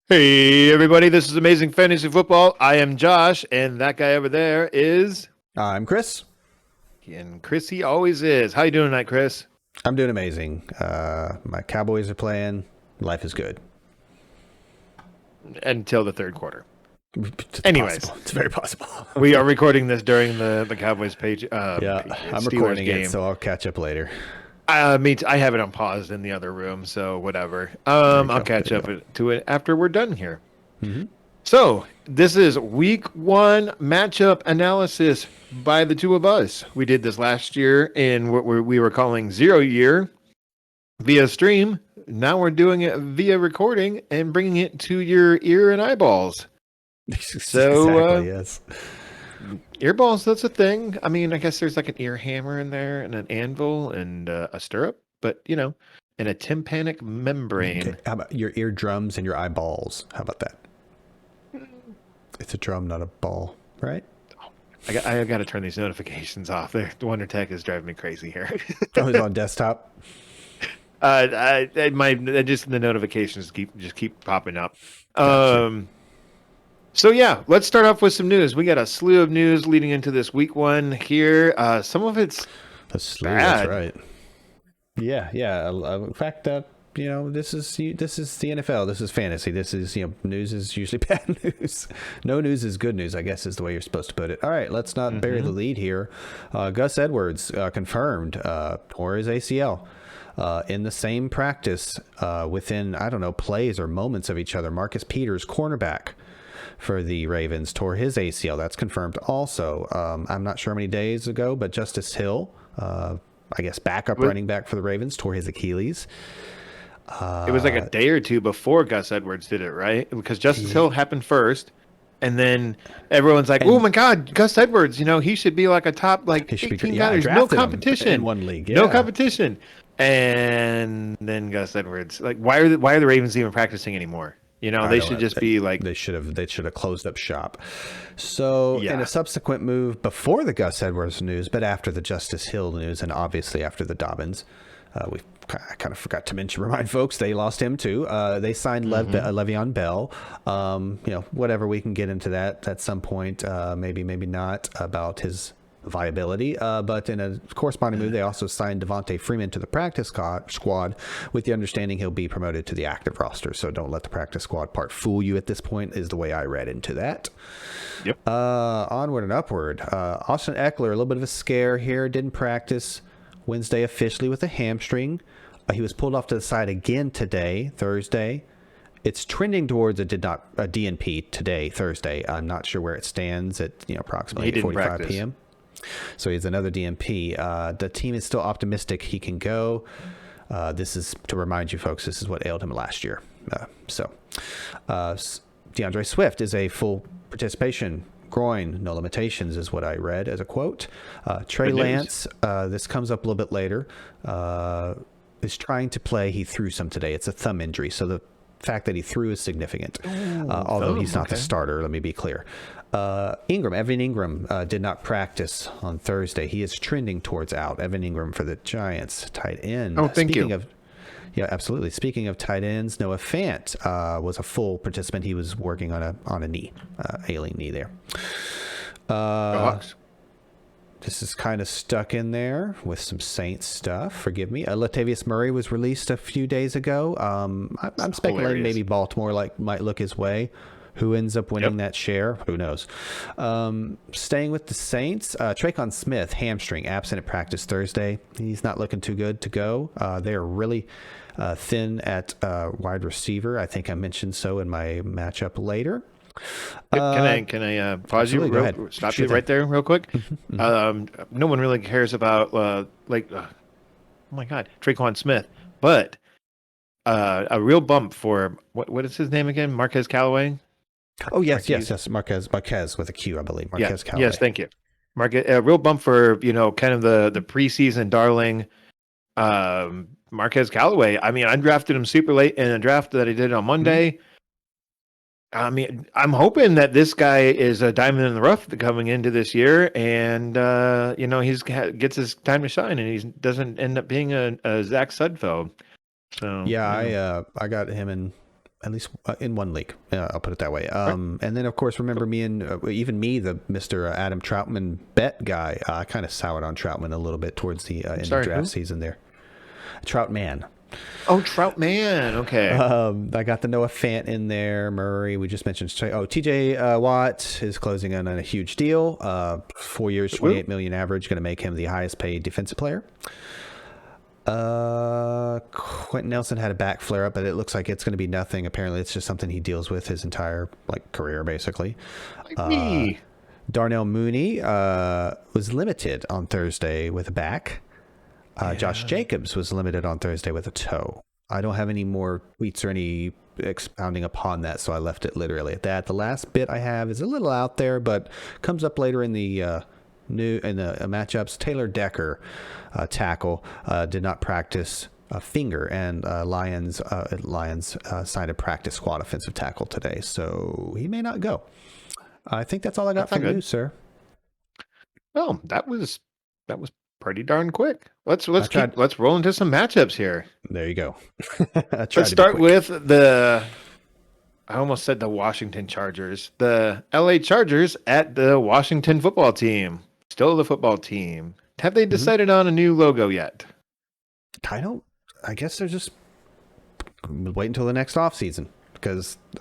Hey everybody, this is Amazing Fantasy Football. I am Josh, and that guy over there is, I'm Chris. and Chris, he always is. How you doing tonight, Chris? I'm doing amazing. My Cowboys are playing. Life is good. Until the third quarter. It's Anyways, possible. It's very possible. we are recording this during the Cowboys Yeah, I'm Steelers recording game. it, so I'll catch up later. I have it on pause in the other room, so whatever. I'll catch up to it after we're done here. Mm-hmm. So this is week one matchup analysis by the two of us. We did this last year in what we were calling 0 year via stream. Now we're doing it via recording and bringing it to your ear and eyeballs. So, Exactly, yes. earballs, that's a thing. I mean, I guess there's like an ear hammer in there and an anvil and a stirrup, but and a tympanic membrane. Okay. How about your eardrums and your eyeballs? How about that? It's a drum, not a ball, right? I got to turn these notifications off. The Wonder Tech is driving me crazy here. Oh, it's on desktop. The notifications keep popping up. Gotcha. So yeah, let's start off with some news. We got a slew of news leading into this week one here. Some of it's That's right. Yeah. In fact, this is the NFL. This is fantasy. This is news is usually bad news. No news is good news, I guess, is the way you're supposed to put it. All right, let's not bury the lead here. Gus Edwards confirmed tore his ACL. In the same practice, within, plays or moments of each other, Marcus Peters, cornerback for the Ravens, tore his ACL. That's confirmed also. I'm not sure how many days ago, but Justice Hill, I guess backup running back for the Ravens, tore his Achilles. It was like a day or two before Gus Edwards did it, right? Because Justice Hill happened first, and then everyone's like, "Oh my God, Gus Edwards! He should be like a top 18 guy. There's no competition in one league. No competition." And then Gus Edwards, why are the Ravens even practicing anymore? They should just be like they should have closed up shop. So yeah. In a subsequent move before the Gus Edwards news, but after the Justice Hill news, and obviously after the Dobbins, I kind of forgot to remind folks they lost him too. They signed Le'Veon Bell. Whatever, we can get into that at some point. Maybe not about his viability. But in a corresponding move, they also signed Devontae Freeman to the practice squad with the understanding he'll be promoted to the active roster. So don't let the practice squad part fool you at this point, is the way I read into that. Yep. Onward and upward. Austin Eckler, a little bit of a scare here. Didn't practice Wednesday officially with a hamstring. He was pulled off to the side again today, Thursday. It's trending towards a DNP today, Thursday. I'm not sure where it stands at approximately 8:45 p.m. So he's another DNP. The team is still optimistic he can go. This is to remind you folks, this is what ailed him last year. DeAndre Swift is a full participation. Groin, no limitations is what I read as a quote. Trey Lance, this comes up a little bit later, is trying to play. He threw some today. It's a thumb injury, so the fact that he threw is significant. Although he's not the starter, let me be clear. Evan Ingram did not practice on Thursday. He is trending towards out. Evan Ingram for the Giants, tight end. Thank you. Yeah, absolutely. Speaking of tight ends, Noah Fant was a full participant. He was working on a knee, ailing knee there. This is kind of stuck in there with some Saints stuff. Forgive me. Latavius Murray was released a few days ago. I'm speculating maybe Baltimore might look his way. Who ends up winning that share? Who knows? Staying with the Saints, Traquan Smith, hamstring, absent at practice Thursday. He's not looking too good to go. They are really thin at wide receiver. I think I mentioned so in my matchup later. Can I pause you? Stop you right there real quick. No one really cares about oh my God, Traquan Smith, but a real bump for what is his name again? Marquez Callaway. Oh yes. Marquez with a Q, I believe. Marquez Callaway. Yes, thank you. A real bump for kind of the preseason darling, Marquez Callaway. I mean, I drafted him super late in a draft that I did on Monday. I mean, I'm hoping that this guy is a diamond in the rough coming into this year, and he gets his time to shine, and he doesn't end up being a Zach Sudfeld. So yeah, I got him in at least in one league. I'll put it that way. Right. And then, of course, remember me and even me, the Mr. Adam Troutman bet guy. I kind of soured on Troutman a little bit towards the end of draft season there. Troutman. Oh, Troutman. Okay. I got the Noah Fant in there. Murray. We just mentioned. TJ Watt is closing on a huge deal. 4 years, $28 million average, going to make him the highest paid defensive player. Quentin Nelson had a back flare up, but it looks like it's going to be nothing. Apparently, it's just something he deals with his entire career, basically. Like me. Darnell Mooney was limited on Thursday with a back. Josh Jacobs was limited on Thursday with a toe. I don't have any more tweets or any expounding upon that, so I left it literally at that. The last bit I have is a little out there, but comes up later in the matchups. Taylor Decker, tackle, did not practice a finger, and Lions signed a practice squad offensive tackle today, so he may not go. I think that's all I got for you, sir. Well, that was pretty darn quick. Let's roll into some matchups here. There you go. Let's start with I almost said the Washington Chargers. The LA Chargers at the Washington football team. Still the football team. Have they decided on a new logo yet? I guess they're just waiting until the next offseason.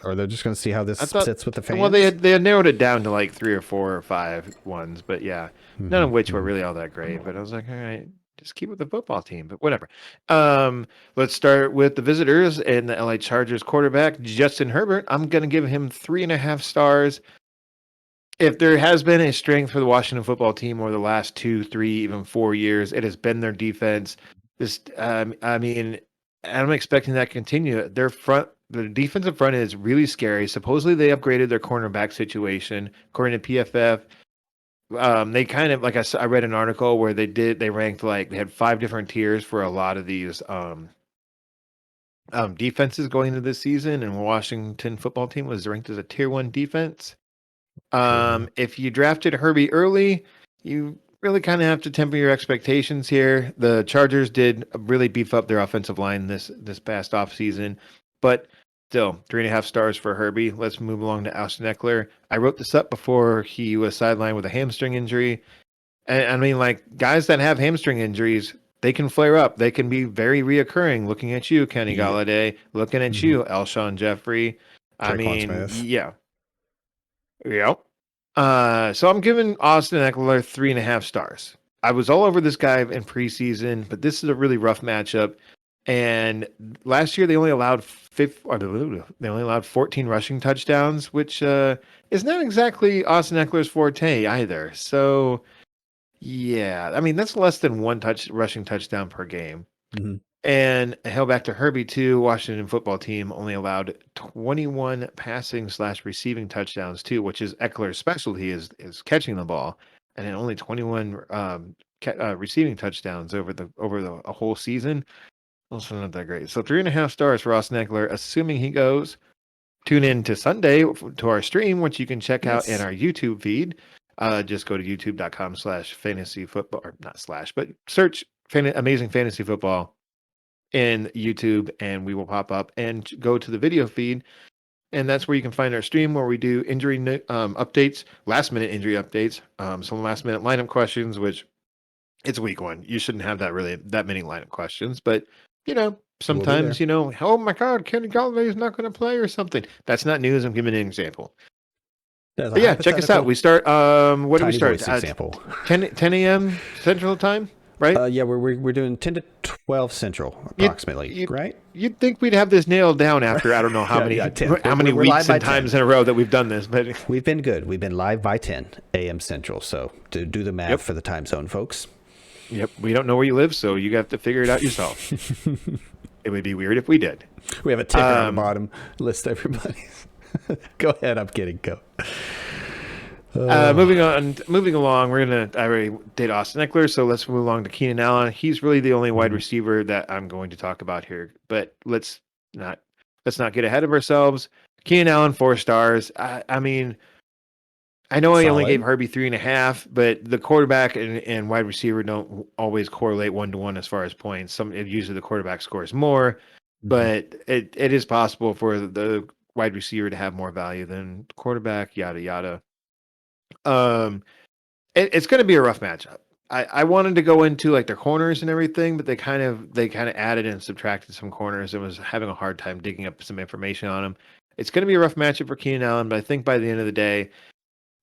Or they're just going to see how this sits with the fans. Well, they had narrowed it down to like 3 or 4 or 5 ones, but yeah, none of which were really all that great. But I was like, all right, just keep with the football team. But whatever. Let's start with the visitors and the LA Chargers quarterback Justin Herbert. I'm going to give him 3.5 stars. If there has been a strength for the Washington football team over the last 2, 3, even 4 years, it has been their defense. I mean, I'm expecting that to continue. The defensive front is really scary. Supposedly they upgraded their cornerback situation. According to PFF, they kind of, like I read an article where they ranked they had 5 different tiers for a lot of these defenses going into this season, and Washington football team was ranked as a tier 1 defense. If you drafted Herbie early, you really kind of have to temper your expectations here. The Chargers did really beef up their offensive line this past offseason, but still 3.5 stars for Herbie. Let's move along to Austin Eckler. I wrote this up before he was sidelined with a hamstring injury. And I mean, guys that have hamstring injuries, they can flare up. They can be very reoccurring. Looking at you, Kenny Galladay. Looking at you, Alshon Jeffrey. Smith. Yeah. Yep. So I'm giving Austin Eckler 3.5 stars. I was all over this guy in preseason, but this is a really rough matchup. And last year they only allowed 14 rushing touchdowns, which is not exactly Austin Eckler's forte either. So yeah, I mean that's less than 1 rushing touchdown per game. And held back to Herbie too. Washington football team only allowed 21 passing/receiving touchdowns too, which is Eckler's specialty is catching the ball, and then only 21 receiving touchdowns over a whole season. Also not that great. So 3.5 stars for Austin Eckler, assuming he goes. Tune in to Sunday to our stream, which you can check out in our YouTube feed. Just go to youtube.com/fantasy football, or not slash, but search Amazing Fantasy Football in YouTube, and we will pop up and go to the video feed. And that's where you can find our stream where we do injury updates, last minute injury updates, some last minute lineup questions, which it's week 1. You shouldn't have that many lineup questions, but sometimes, oh my God, Kenny Galladay is not going to play or something. That's not news. I'm giving an example. But yeah, check us out. We start, what do we start? Example. 10 a.m. Central Time, right? Yeah, we're doing 10 to 12 Central, approximately, right? You'd think we'd have this nailed down after, I don't know how many weeks and times in a row that we've done this. But we've been good. We've been live by 10 a.m. Central. So to do the math for the time zone, folks. Yep. We don't know where you live, so you have to figure it out yourself. It would be weird if we did. We have a ticker on the bottom. List everybody. Go ahead. I'm kidding. Go. Moving along, I already did Austin Eckler, so let's move along to Keenan Allen. He's really the only wide receiver that I'm going to talk about here, but let's not get ahead of ourselves. Keenan Allen, 4 stars. I mean, I know I only gave Herbie 3.5, but the quarterback and wide receiver don't always correlate 1-to-1 as far as points. Usually the quarterback scores more. but it is possible for the wide receiver to have more value than quarterback, yada yada. Um, it's going to be a rough matchup. I wanted to go into like their corners and everything, but they kind of added and subtracted some corners and was having a hard time digging up some information on them. It's going to be a rough matchup for Keenan Allen, but I think by the end of the day,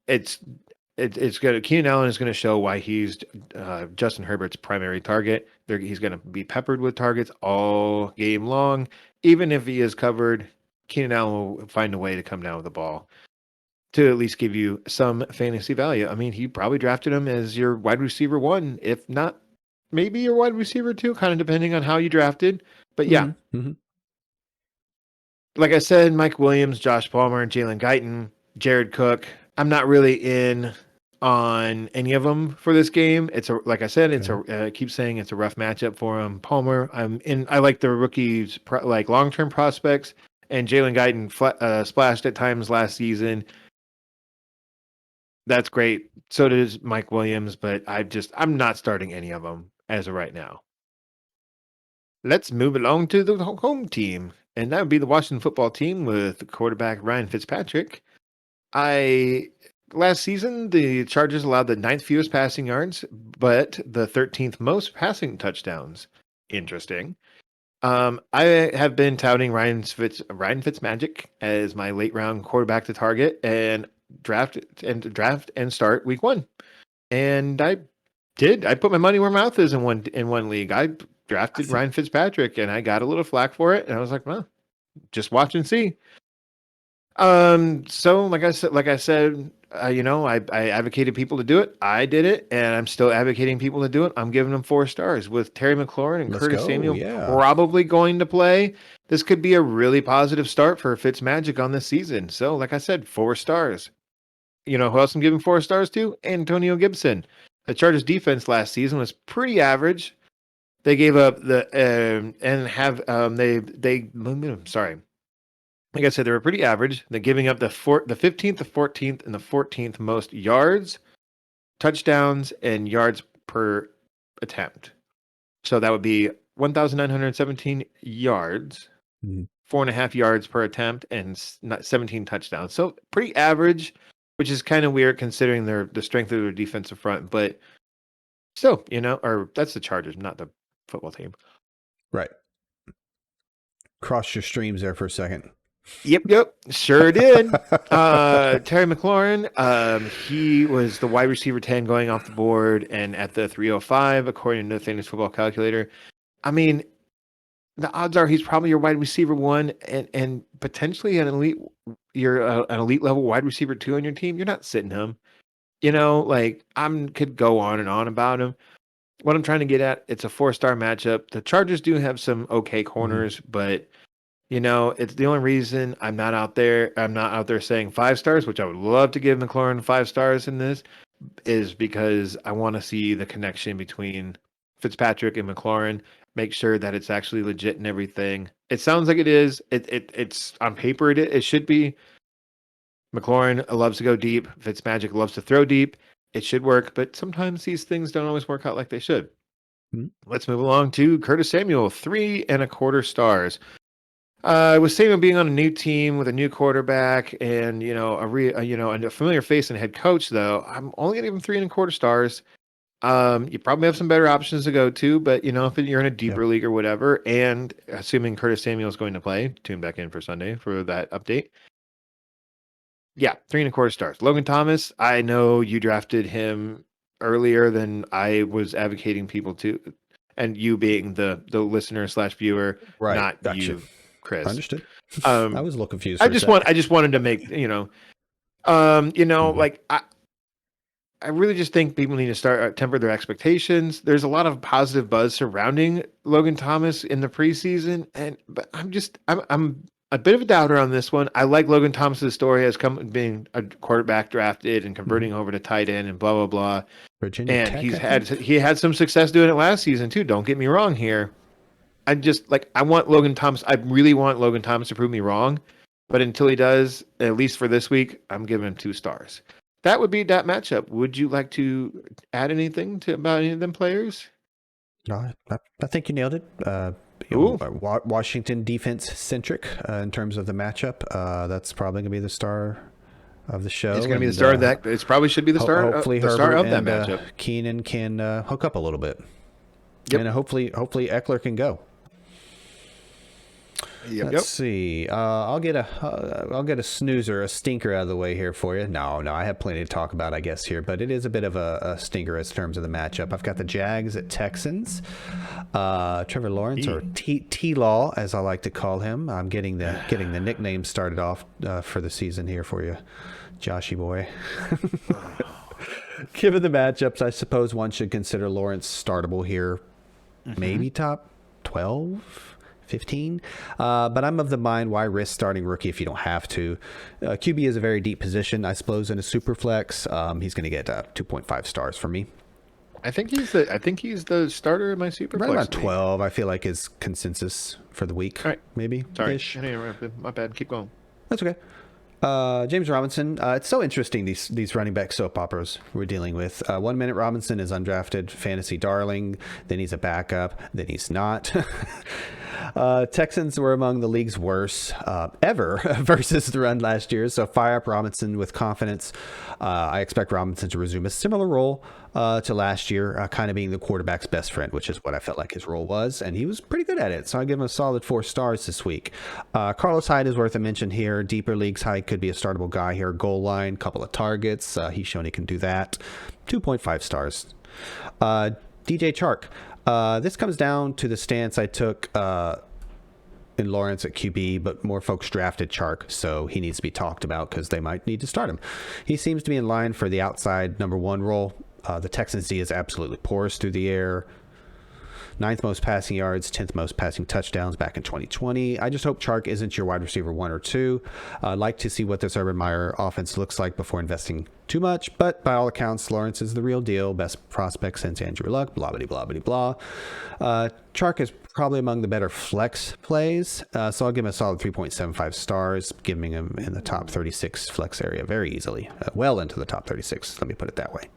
it's it's good. Keenan Allen is going to show why he's Justin Herbert's primary target. He's going to be peppered with targets all game long. Even if he is covered, Keenan Allen will find a way to come down with the ball to at least give you some fantasy value. I mean, he probably drafted him as your wide receiver one, if not maybe your wide receiver two, kind of depending on how you drafted. But yeah, like I said, Mike Williams, Josh Palmer, Jalen Guyton, Jared Cook. I'm not really in on any of them for this game. It's a like I said, it's a I keep saying it's a rough matchup for him. Palmer, I like the rookies like long term prospects, and Jalen Guyton splashed at times last season. That's great. So does Mike Williams, but I'm not starting any of them as of right now. Let's move along to the home team, and that would be the Washington football team with quarterback Ryan Fitzpatrick. Last season the Chargers allowed the ninth fewest passing yards, but the 13th most passing touchdowns. Interesting. I have been touting Ryan Fitzmagic as my late round quarterback to target and draft and start week 1. And I did. I put my money where my mouth is in one league. I drafted Ryan Fitzpatrick and I got a little flack for it. And I was like, well, just watch and see. So like I said, I advocated people to do it. I did it, and I'm still advocating people to do it. I'm giving them 4 stars with Terry McLaurin and Curtis Samuel probably going to play. This could be a really positive start for Fitzmagic on this season. So like I said, 4 stars. You know who else I'm giving 4 stars to? Antonio Gibson. The Chargers defense last season was pretty average. They gave up sorry. Like I said, they were pretty average. They're giving up the 15th, the 14th, and the 14th most yards, touchdowns, and yards per attempt. So that would be 1,917 yards, 4.5 yards per attempt, and 17 touchdowns. So pretty average, which is kind of weird considering the strength of their defensive front. But still, or that's the Chargers, not the football team. Right. Cross your streams there for a second. Yep, sure did. Terry McLaurin, he was the wide receiver 10 going off the board and at the 305, according to the Fantasy Football Calculator. I mean, the odds are he's probably your wide receiver 1 and potentially an elite level wide receiver 2 on your team. You're not sitting him. Could go on and on about him. What I'm trying to get at, it's a 4-star matchup. The Chargers do have some okay corners, but it's the only reason I'm not out there saying 5 stars, which I would love to give McLaurin 5 stars in this, is because I want to see the connection between Fitzpatrick and McLaurin, make sure that it's actually legit and everything. It sounds like it is. It's on paper it should be. McLaurin loves to go deep. Fitzmagic loves to throw deep. It should work, but sometimes these things don't always work out like they should. Let's move along to Curtis Samuel, 3.25 stars. With Samuel being on a new team with a new quarterback and a familiar face and head coach, though, I'm only gonna give him 3.25 stars. You probably have some better options to go to, but if you're in a deeper league or whatever, and assuming Curtis Samuel is going to play, tune back in for Sunday for that update. Yeah, 3.25 stars. Logan Thomas, I know you drafted him earlier than I was advocating people to, and you being the listener / viewer, not you. Chris. Understood. I was a little confused. I just wanted to make I really just think people need to start temper their expectations. There's a lot of positive buzz surrounding Logan Thomas in the preseason, but I'm a bit of a doubter on this one. I like Logan Thomas's story as being a quarterback drafted and converting over to tight end and blah blah blah. Virginia and Tech, he had some success doing it last season too. Don't get me wrong here. I want Logan Thomas. I really want Logan Thomas to prove me wrong, but until he does, at least for this week, I'm giving him 2 stars. That would be that matchup. Would you like to add anything about any of them players? No, I think you nailed it. Ooh. Washington defense centric in terms of the matchup. That's probably going to be the star of the show. It's going to be the star of that. It probably should be the star. Hopefully, the Herbert star of that and matchup. Keenan can hook up a little bit. Yep. And hopefully Eckler can go. Let's see. I'll get a snoozer, a stinker out of the way here for you. No, I have plenty to talk about, I guess, here, but it is a bit of a stinker in terms of the matchup. I've got the Jags at Texans. Trevor Lawrence, or T-Law, as I like to call him. I'm getting the nickname started off for the season here for you, Joshy boy. Given the matchups, I suppose one should consider Lawrence startable here. Maybe top 12. 15, but I'm of the mind, why risk starting rookie if you don't have to? QB is a very deep position, I suppose, in a super flex. He's going to get 2.5 stars from me. I think he's the starter of my super right flex. About 12, I feel like, is consensus for the week. All right. Maybe. Sorry, my bad. Keep going. That's okay. James Robinson. It's so interesting, these running back soap operas we're dealing with. 1 minute Robinson is undrafted fantasy darling, then he's a backup, then he's not. Texans were among the league's worst ever versus the run last year, so fire up Robinson with confidence. I expect Robinson to resume a similar role to last year, kind of being the quarterback's best friend, which is what I felt like his role was, and he was pretty good at it, so I give him a solid 4 stars this week. Carlos Hyde is worth a mention here. Deeper leagues, Hyde could be a startable guy here. Goal line, couple of targets. He's shown he can do that. 2.5 stars. DJ Chark. This comes down to the stance I took in Lawrence at QB, but more folks drafted Chark, so he needs to be talked about because they might need to start him. He seems to be in line for the outside number 1 role. The Texans D is absolutely porous through the air. 9th most passing yards, 10th most passing touchdowns back in 2020. I just hope Chark isn't your wide receiver 1 or 2. I'd like to see what this Urban Meyer offense looks like before investing too much, but by all accounts, Lawrence is the real deal. Best prospect since Andrew Luck, blah, blah, blah, blah, blah. Chark is probably among the better flex plays, so I'll give him a solid 3.75 stars, giving him in the top 36 flex area very easily. Well into the top 36, let me put it that way.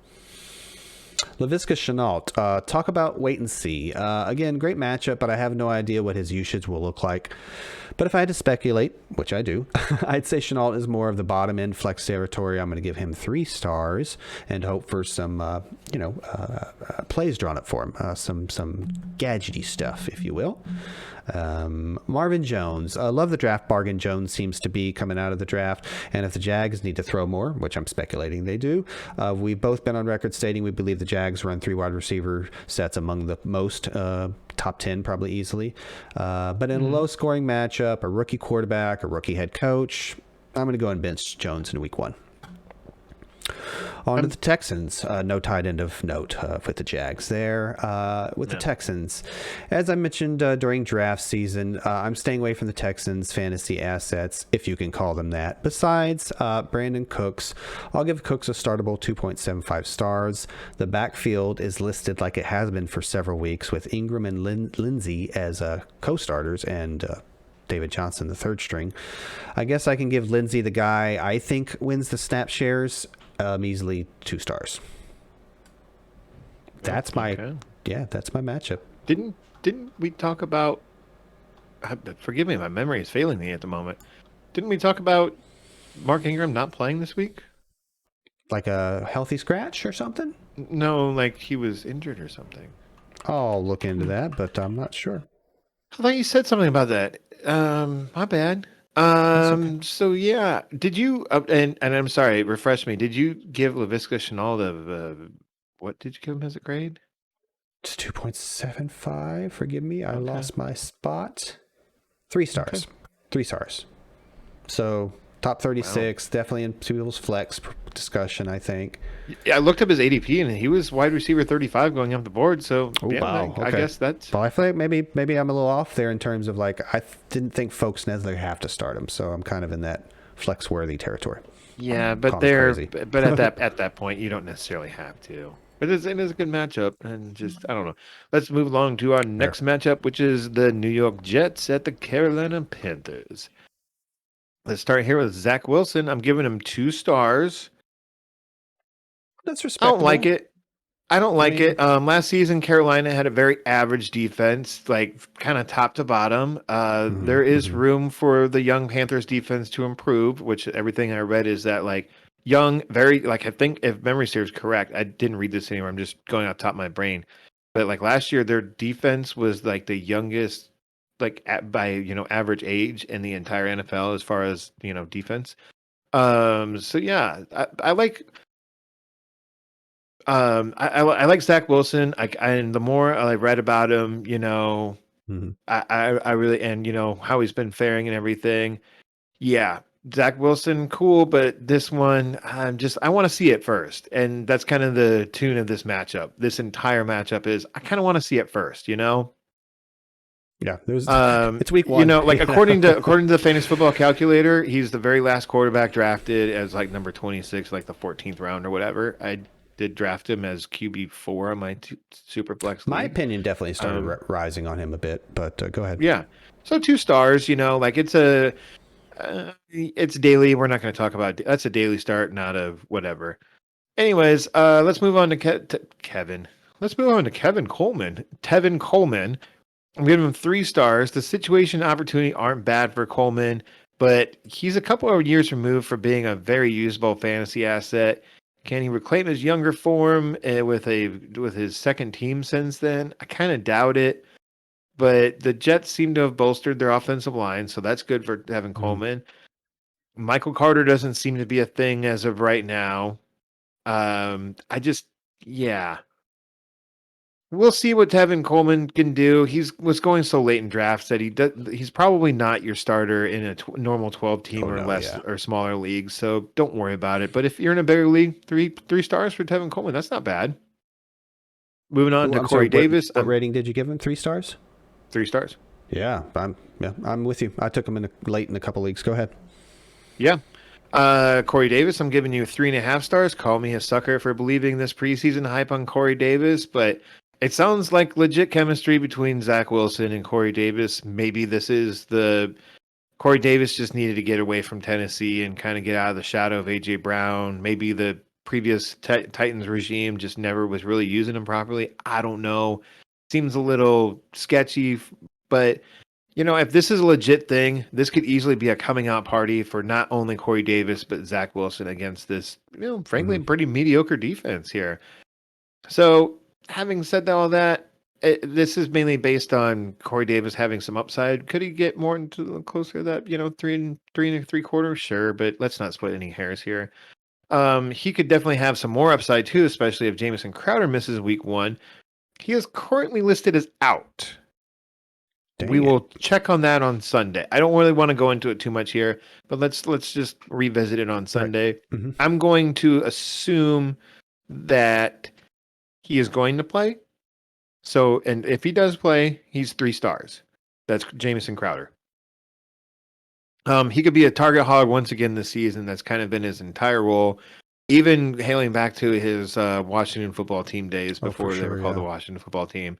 Laviska Shenault, talk about wait and see. Again, great matchup, but I have no idea what his usage will look like. But if I had to speculate, which I do, I'd say Shenault is more of the bottom end flex territory. I'm going to give him 3 stars and hope for some, plays drawn up for him. Some gadgety stuff, if you will. Marvin Jones. Love the draft bargain Jones seems to be coming out of the draft. And if the Jags need to throw more, which I'm speculating they do, we've both been on record stating we believe the Jags run 3 wide receiver sets among the most, top 10 probably easily. But in a low scoring matchup, a rookie quarterback, a rookie head coach, I'm going to go and bench Jones in week 1. On to the Texans. No tight end of note with the Jags there. The Texans, as I mentioned during draft season, I'm staying away from the Texans' fantasy assets, if you can call them that. Besides Brandon Cooks, I'll give Cooks a startable 2.75 stars. The backfield is listed like it has been for several weeks, with Ingram and Lindsey as co-starters and David Johnson, the 3rd string. I guess I can give Lindsey, the guy I think wins the snap shares, easily 2 stars. That's my matchup. Didn't we talk about? Forgive me, my memory is failing me at the moment. Didn't we talk about Mark Ingram not playing this week? Like a healthy scratch or something? No, like he was injured or something. I'll look into that, but I'm not sure. I thought you said something about that. My bad. Okay. So yeah, did you? And I'm sorry, refresh me. Did you give Laviska Shenault what did you give him as a grade? It's 2.75. Forgive me, I lost my spot. 3 stars. Okay. 3 stars. So top 36, definitely in people's flex discussion, I think. Yeah, I looked up his ADP and he was wide receiver 35 going up the board. So I guess that's. Well, I feel like maybe I'm a little off there in terms of like I didn't think folks necessarily have to start him, so I'm kind of in that flex worthy territory. Yeah, but at that point you don't necessarily have to. But it is a good matchup, and just I don't know. Let's move along to our next matchup, which is the New York Jets at the Carolina Panthers. Let's start here with Zach Wilson. I'm giving him 2 stars. That's respectable. I don't like it. I don't I like mean, it. Last season, Carolina had a very average defense, like kind of top to bottom. There is room for the young Panthers defense to improve, which everything I read is that like young, very like I think if memory serves correct, I didn't read this anywhere. I'm just going off the top of my brain, but like last year, their defense was like the youngest, like by average age in the entire NFL as far as defense. So yeah, I like. I like Zach Wilson. And the more I read about him, I really and how he's been faring and everything. Yeah, Zach Wilson, cool, but this one, I want to see it first, and that's kind of the tune of this matchup. This entire matchup is I kind of want to see it first, yeah, it's week one. like according to the Fantasy Football Calculator, he's the very last quarterback drafted as like number 26, like the 14th round or whatever. I did draft him as QB4 on my Superflex My league. opinion definitely started rising on him a bit, but go ahead. Yeah, so 2 stars. Like it's daily. We're not going to talk about that's a daily start, not a whatever. Anyways, let's move on to Kevin. Let's move on to Kevin Coleman. Tevin Coleman. I'm giving him 3 stars. The situation and opportunity aren't bad for Coleman, but he's a couple of years removed from being a very usable fantasy asset. Can he reclaim his younger form with his second team since then? I kind of doubt it. But the Jets seem to have bolstered their offensive line, so that's good for Tevin Coleman. Michael Carter doesn't seem to be a thing as of right now. Yeah. We'll see what Tevin Coleman can do. Was going so late in drafts that he's probably not your starter in a normal 12 team or less or smaller leagues. So don't worry about it. But if you're in a bigger league, three stars for Tevin Coleman, that's not bad. Moving on to Corey Davis. What rating did you give him? 3 stars? 3 stars. Yeah, I'm with you. I took him late in a couple leagues. Go ahead. Yeah. Corey Davis, I'm giving you 3.5 stars. Call me a sucker for believing this preseason hype on Corey Davis, but it sounds like legit chemistry between Zach Wilson and Corey Davis. Maybe this is Corey Davis just needed to get away from Tennessee and kind of get out of the shadow of A.J. Brown. Maybe the previous Titans regime just never was really using him properly. I don't know. Seems a little sketchy, but if this is a legit thing, this could easily be a coming out party for not only Corey Davis, but Zach Wilson against this, frankly, pretty mediocre defense here. So having said all that, this is mainly based on Corey Davis having some upside. Could he get more into closer to that, 3.75? Sure, but let's not split any hairs here. He could definitely have some more upside too, especially if Jamison Crowder misses week 1. He is currently listed as out. We will check on that on Sunday. I don't really want to go into it too much here, but let's just revisit it on Sunday. Right. Mm-hmm. I'm going to assume that he is going to play. So, and if he does play, he's 3 stars. That's Jamison Crowder. He could be a target hog once again this season. That's kind of been his entire role, even hailing back to his Washington football team days before they were called the Washington football team.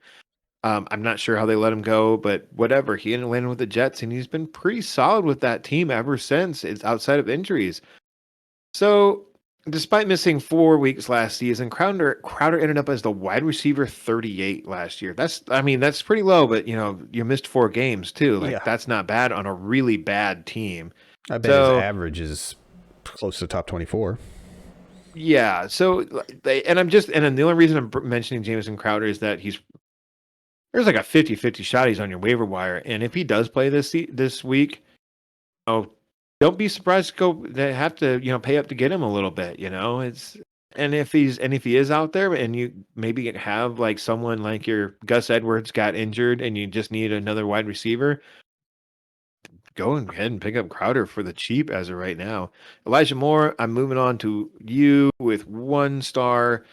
I'm not sure how they let him go, but whatever. He ended up landing with the Jets, and he's been pretty solid with that team ever since. It's outside of injuries. So, despite missing 4 weeks last season, Crowder ended up as the wide receiver 38 last year. That's pretty low, but you missed 4 games too. That's not bad on a really bad team. I bet his average is close to top 24. Yeah. So, and the only reason I'm mentioning Jamison Crowder is that there's like a 50-50 shot he's on your waiver wire, and if he does play this week, don't be surprised to have to pay up to get him a little bit. If he is out there, and you maybe have like someone like your Gus Edwards got injured, and you just need another wide receiver, go ahead and pick up Crowder for the cheap as of right now. Elijah Moore, I'm moving on to you with 1 star.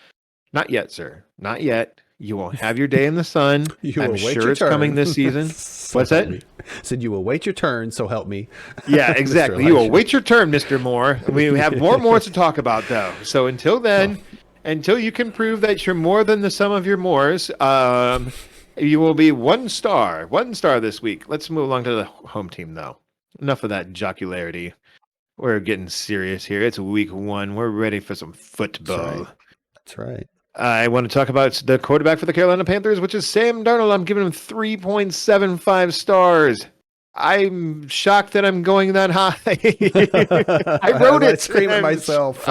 Not yet, sir. Not yet. You will have your day in the sun. I'm sure it's coming this season. What's that? Said you will wait your turn, so help me. Yeah, exactly. You will wait your turn, Mr. Moore. We have more to talk about, though. So until then, until you can prove that you're more than the sum of your mores, you will be 1 star. 1 star this week. Let's move along to the home team, though. Enough of that jocularity. We're getting serious here. It's week 1. We're ready for some football. That's right. I want to talk about the quarterback for the Carolina Panthers, which is Sam Darnold. I'm giving him 3.75 stars. I'm shocked that I'm going that high. I wrote I it. scream at I'm myself.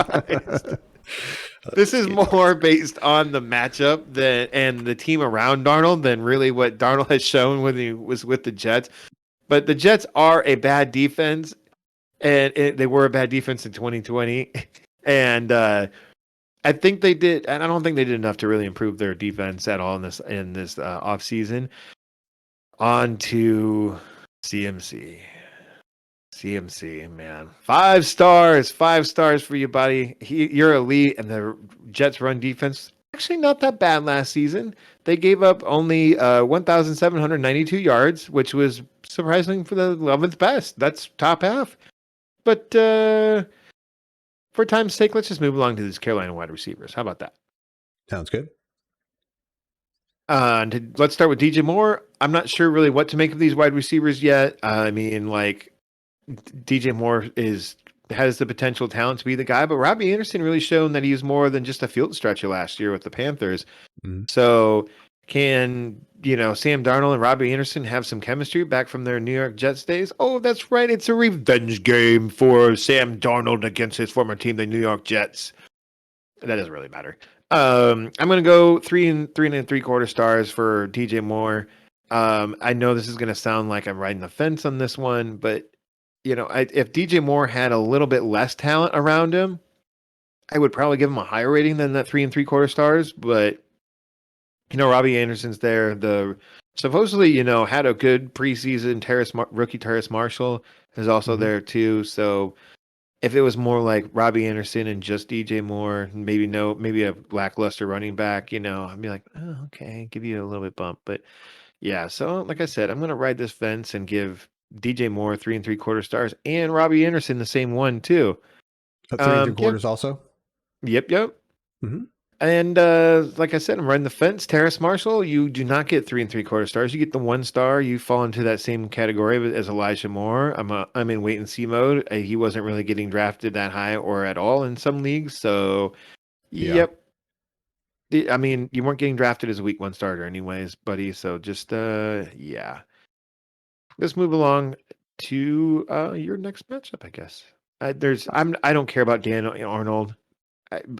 This is more based on the matchup and the team around Darnold than really what Darnold has shown when he was with the Jets. But the Jets are a bad defense, and they were a bad defense in 2020. And I think they did, and I don't think they did enough to really improve their defense at all in this offseason. On to CMC. CMC, man. 5 stars. 5 stars for you, buddy. You're elite, and the Jets' run defense actually not that bad last season. They gave up only 1,792 yards, which was surprising for the 11th best. That's top half. But for time's sake, let's just move along to these Carolina wide receivers. How about that? Sounds good. Let's start with DJ Moore. I'm not sure really what to make of these wide receivers yet. I mean, like, DJ Moore has the potential talent to be the guy, but Robbie Anderson really shown that he's more than just a field stretcher last year with the Panthers. Mm-hmm. So can, Sam Darnold and Robbie Anderson have some chemistry back from their New York Jets days? Oh, that's right. It's a revenge game for Sam Darnold against his former team, the New York Jets. That doesn't really matter. I'm going to go 3.75 stars for DJ Moore. I know this is going to sound like I'm riding the fence on this one, but if DJ Moore had a little bit less talent around him, I would probably give him a higher rating than that 3.75 stars. But Robbie Anderson's there. The supposedly had a good preseason. Rookie Terrace Marshall is also there too. So if it was more like Robbie Anderson and just DJ Moore, maybe a lackluster running back, I'd be like, oh, okay, give you a little bit bump. But yeah, so like I said, I'm gonna ride this fence and give DJ Moore 3.75 stars and Robbie Anderson the same one too. 3.75 also. Yep. Mm-hmm. And like I said, I'm riding the fence. Terrace Marshall, you do not get 3.75 stars. You get the 1 star. You fall into that same category as Elijah Moore. I'm in wait and see mode. He wasn't really getting drafted that high or at all in some leagues. So, yep. I mean, you weren't getting drafted as a week 1 starter anyways, buddy. So just yeah. Let's move along to your next matchup, I guess. I don't care about Dan Arnold.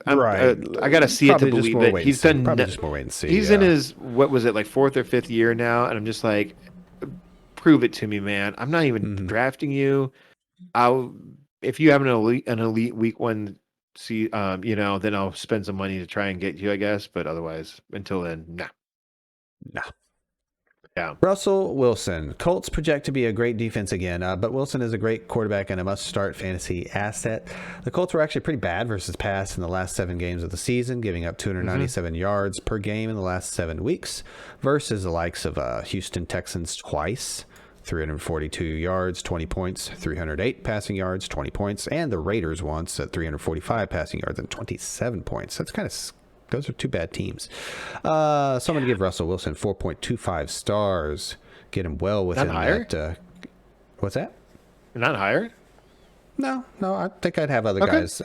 Right. I gotta see probably it to believe it. He's done. Probably just more wait and see. He's in his what was it like 4th or 5th year now, and I'm just like, prove it to me, man. I'm not even drafting you. If you have an elite week 1, then I'll spend some money to try and get you, I guess. But otherwise, until then, nah. Yeah. Russell Wilson. Colts project to be a great defense again, but Wilson is a great quarterback and a must-start fantasy asset. The Colts were actually pretty bad versus pass in the last 7 games of the season, giving up 297 yards per game in the last 7 weeks versus the likes of Houston Texans twice, 342 yards, 20 points, 308 passing yards, 20 points, and the Raiders once at 345 passing yards and 27 points. That's kind of... Those are 2 bad teams. So I'm going to give Russell Wilson 4.25 stars. Get him well within that. What's that? Not higher? No. I think I'd have other guys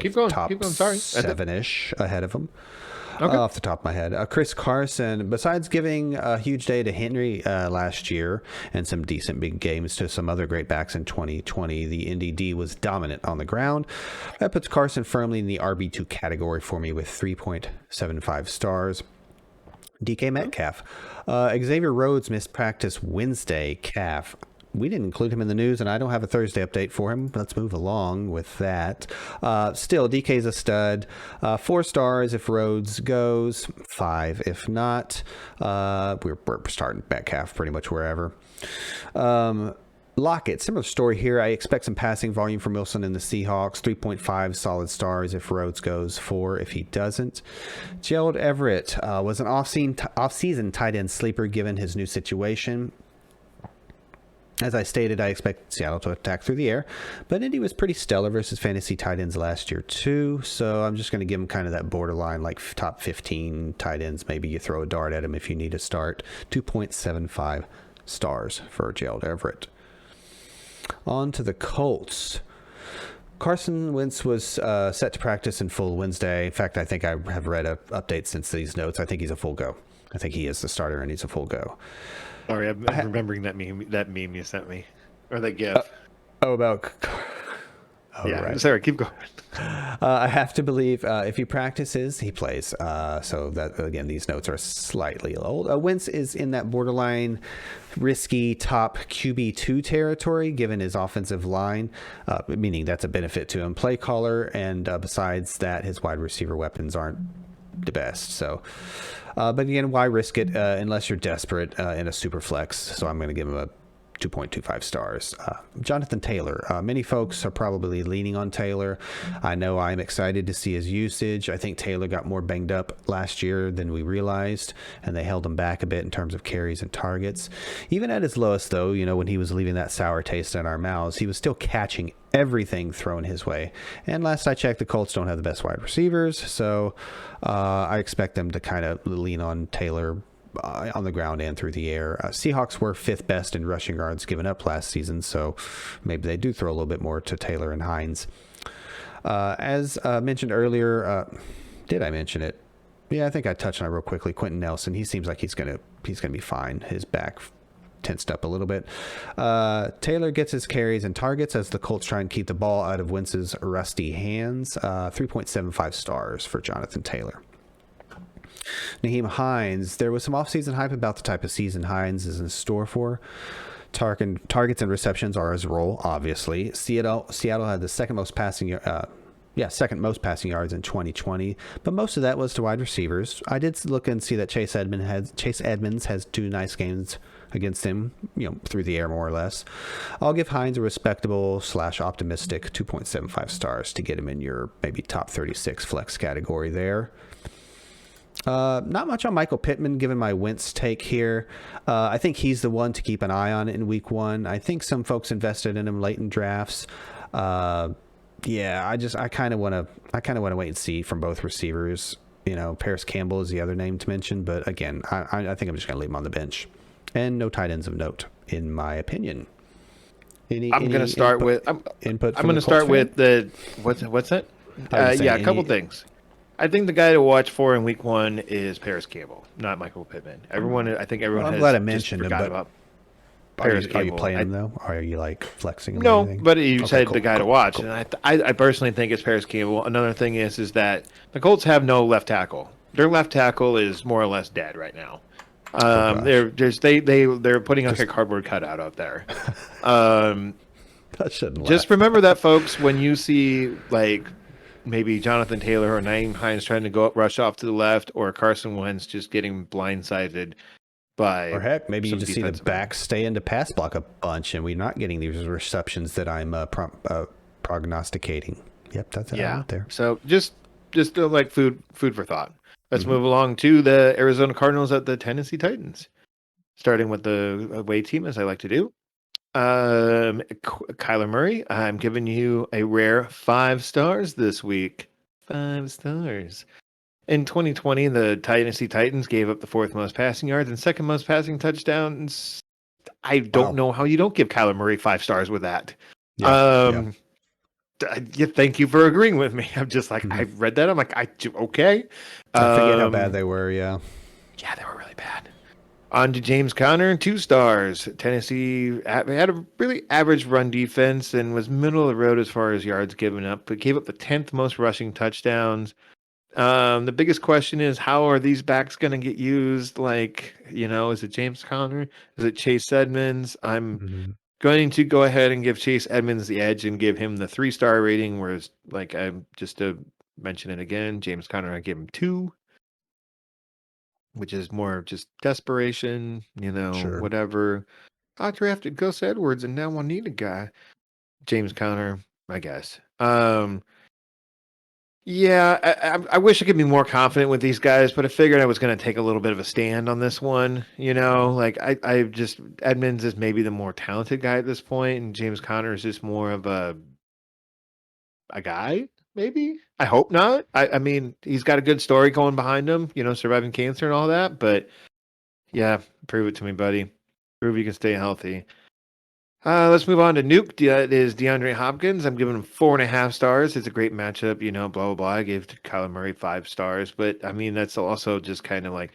keep going. top Keep going. Sorry. 7-ish ahead of him. Okay. Off the top of my head. Chris Carson, besides giving a huge day to Henry last year and some decent big games to some other great backs in 2020, the Indy D was dominant on the ground. That puts Carson firmly in the RB2 category for me with 3.75 stars. DK Metcalf. Xavier Rhodes missed practice Wednesday, calf. We didn't include him in the news, and I don't have a Thursday update for him. Let's move along with that. Still, DK's a stud. 4 stars if Rhodes goes. 5 if not. We're starting Metcalf pretty much wherever. Lockett, similar story here. I expect some passing volume from Wilson in the Seahawks. 3.5 solid stars if Rhodes goes. 4 if he doesn't. Gerald Everett was an off-season tight end sleeper given his new situation. As I stated, I expect Seattle to attack through the air, but Indy was pretty stellar versus fantasy tight ends last year too, so I'm just going to give him kind of that borderline, like top 15 tight ends. Maybe you throw a dart at him if you need to start. 2.75 stars for Gerald Everett. On to the Colts. Carson Wentz was set to practice in full Wednesday. In fact, I think I have read an update since these notes. I think he's a full go. I think he is the starter and he's a full go. Sorry, I'm remembering that meme you sent me, or that GIF. About. Yeah, right. Sorry, keep going. I have to believe if he practices, he plays. So that again, these notes are slightly old. Wentz is in that borderline risky top QB2 territory, given his offensive line, meaning that's a benefit to him. Play caller, and besides that, his wide receiver weapons aren't the best. So, but again, why risk it unless you're desperate in a super flex? So I'm going to give him a 2.25 stars. Jonathan Taylor. Many folks are probably leaning on Taylor. I know I'm excited to see his usage. I think Taylor got more banged up last year than we realized, and they held him back a bit in terms of carries and targets. Even at his lowest, though, when he was leaving that sour taste in our mouths, he was still catching everything thrown his way. And last I checked, the Colts don't have the best wide receivers, so I expect them to kind of lean on Taylor on the ground and through the air. Seahawks were 5th best in rushing yards given up last season, so maybe they do throw a little bit more to Taylor and Hines. As mentioned earlier, did I mention it? Yeah, I think I touched on it real quickly. Quentin Nelson, he seems like he's gonna be fine. His back tensed up a little bit. Taylor gets his carries and targets as the Colts try and keep the ball out of Wentz's rusty hands. 3.75 stars for Jonathan Taylor. Nyheim Hines, there was some offseason hype about the type of season Hines is in store for. Targets and receptions are his role, obviously. Seattle had the second most passing yards in 2020, but most of that was to wide receivers. I did look and see that Chase Edmonds has 2 nice games against him, through the air more or less. I'll give Hines a respectable / optimistic 2.75 stars to get him in your maybe top 36 flex category there. Not much on Michael Pittman, given my Wentz take here. I think he's the one to keep an eye on in week 1. I think some folks invested in him late in drafts. I kind of want to wait and see from both receivers. Paris Campbell is the other name to mention, but again, I think I'm just going to leave him on the bench. And no tight ends of note, in my opinion. I'm going to start with the what's that? A couple things. I think the guy to watch for in week 1 is Paris Campbell, not Michael Pittman. Everyone has glad I mentioned forgot him, about Paris Campbell. Are you playing him though? Or are you flexing him? No, but you said the guy to watch, and I personally think it's Paris Campbell. Another thing is that the Colts have no left tackle. Their left tackle is more or less dead right now. They're putting a cardboard cutout out there. That shouldn't. Just remember that, folks, when you see maybe Jonathan Taylor or Nyheim Hines trying to rush off to the left, or Carson Wentz just getting blindsided by, or heck, maybe you just see the back stay into pass block a bunch, and we're not getting these receptions that I'm prognosticating. Yep, that's out there. So just food for thought. Let's move along to the Arizona Cardinals at the Tennessee Titans, starting with the away team, as I like to do. Kyler Murray, I'm giving you a rare 5 stars this week. 5 stars. In 2020, the Tennessee Titans gave up the 4th most passing yards and 2nd most passing touchdowns. I don't know how you don't give Kyler Murray 5 stars with that. Thank you for agreeing with me. I'm just I read that. I'm okay. I forget how bad they were. Yeah, they were really bad. On to James Conner, 2 stars. Tennessee had a really average run defense and was middle of the road as far as yards given up, but gave up the 10th most rushing touchdowns. The biggest question is, how are these backs going to get used? Is it James Conner? Is it Chase Edmonds? I'm going to go ahead and give Chase Edmonds the edge and give him the 3-star rating, whereas, I'm just to mention it again, James Conner, I give him 2. Which is more just desperation, whatever. I drafted Gus Edwards and now I need a guy. James Conner, I guess. I wish I could be more confident with these guys, but I figured I was going to take a little bit of a stand on this one. Edmonds is maybe the more talented guy at this point, and James Conner is just more of a guy. Maybe. I hope not. I mean, he's got a good story going behind him, surviving cancer and all that. But yeah, prove it to me, buddy. Prove you can stay healthy. Let's move on to Nuke. That is DeAndre Hopkins. I'm giving him 4.5 stars. It's a great matchup, blah, blah, blah. I gave Kyler Murray 5 stars, but I mean, that's also just kind of like,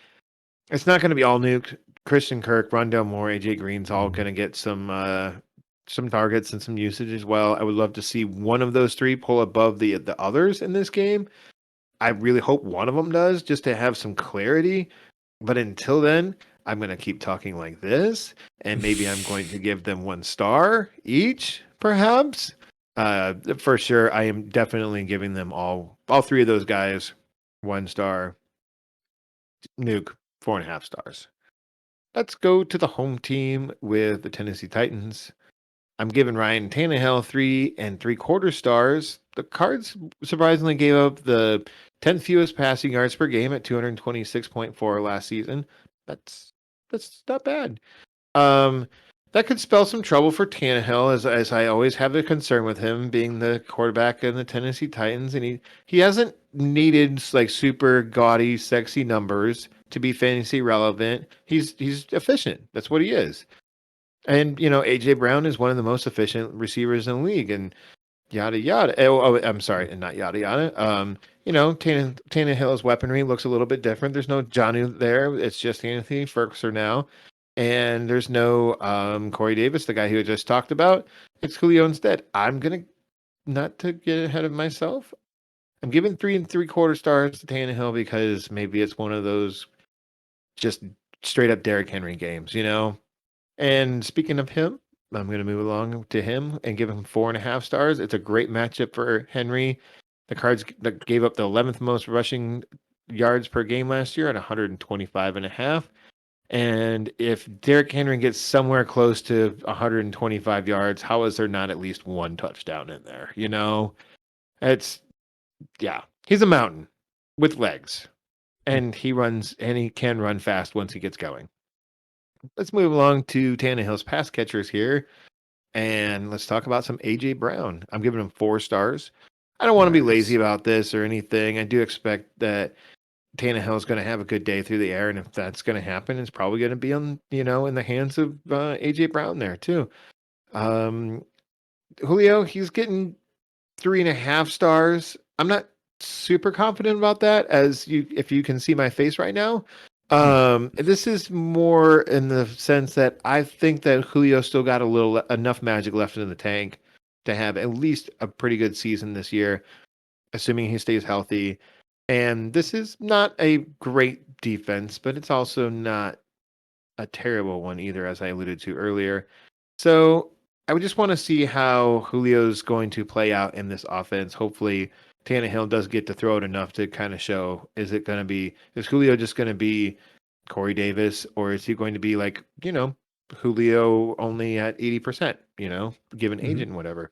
it's not going to be all Nuke. Christian Kirk, Rondell Moore, AJ Green's all going to get some targets and some usage as well. I would love to see one of those three pull above the others in this game. I really hope one of them does, just to have some clarity. But until then, I'm going to keep talking like this, and maybe I'm going to give them 1 star each, perhaps. For sure, I am definitely giving them all three of those guys 1 star. Nuke, 4.5 stars. Let's go to the home team with the Tennessee Titans. I'm giving Ryan Tannehill 3.75 stars. The Cards surprisingly gave up the 10th fewest passing yards per game at 226.4 last season. That's not bad. That could spell some trouble for Tannehill, as I always have a concern with him being the quarterback in the Tennessee Titans, and he hasn't needed like super gaudy, sexy numbers to be fantasy relevant. He's efficient. That's what he is. And AJ Brown is one of the most efficient receivers in the league, and yada yada. I'm sorry, and not yada yada. Tannehill's weaponry looks a little bit different. There's no Jonnu there. It's just Anthony Ferguson now, and there's no Corey Davis, the guy who I just talked about. It's Julio instead. I'm gonna, not to get ahead of myself, I'm giving 3.75 stars to Tannehill because maybe it's one of those just straight up Derrick Henry games. And speaking of him, I'm going to move along to him and give him 4.5 stars. It's a great matchup for Henry. The Cards that gave up the 11th most rushing yards per game last year at 125.5. And if Derrick Henry gets somewhere close to 125 yards, how is there not at least one touchdown in there? It's, yeah, he's a mountain with legs, and he can run fast once he gets going. Let's move along to Tannehill's pass catchers here, and let's talk about some AJ Brown. I'm giving him 4 stars. I don't want to be lazy about this or anything. I do expect that Tannehill is going to have a good day through the air, and if that's going to happen, it's probably going to be on in the hands of AJ Brown there too. Julio, he's getting 3.5 stars. I'm not super confident about that, if you can see my face right now. This is more in the sense that I think that Julio still got enough magic left in the tank to have at least a pretty good season this year, assuming he stays healthy. And this is not a great defense, but it's also not a terrible one either, as I alluded to earlier. So I would just want to see how Julio's going to play out in this offense. Hopefully Tannehill does get to throw it enough to kind of show, is Julio just going to be Corey Davis, or is he going to be like, Julio only at 80%, given age and whatever.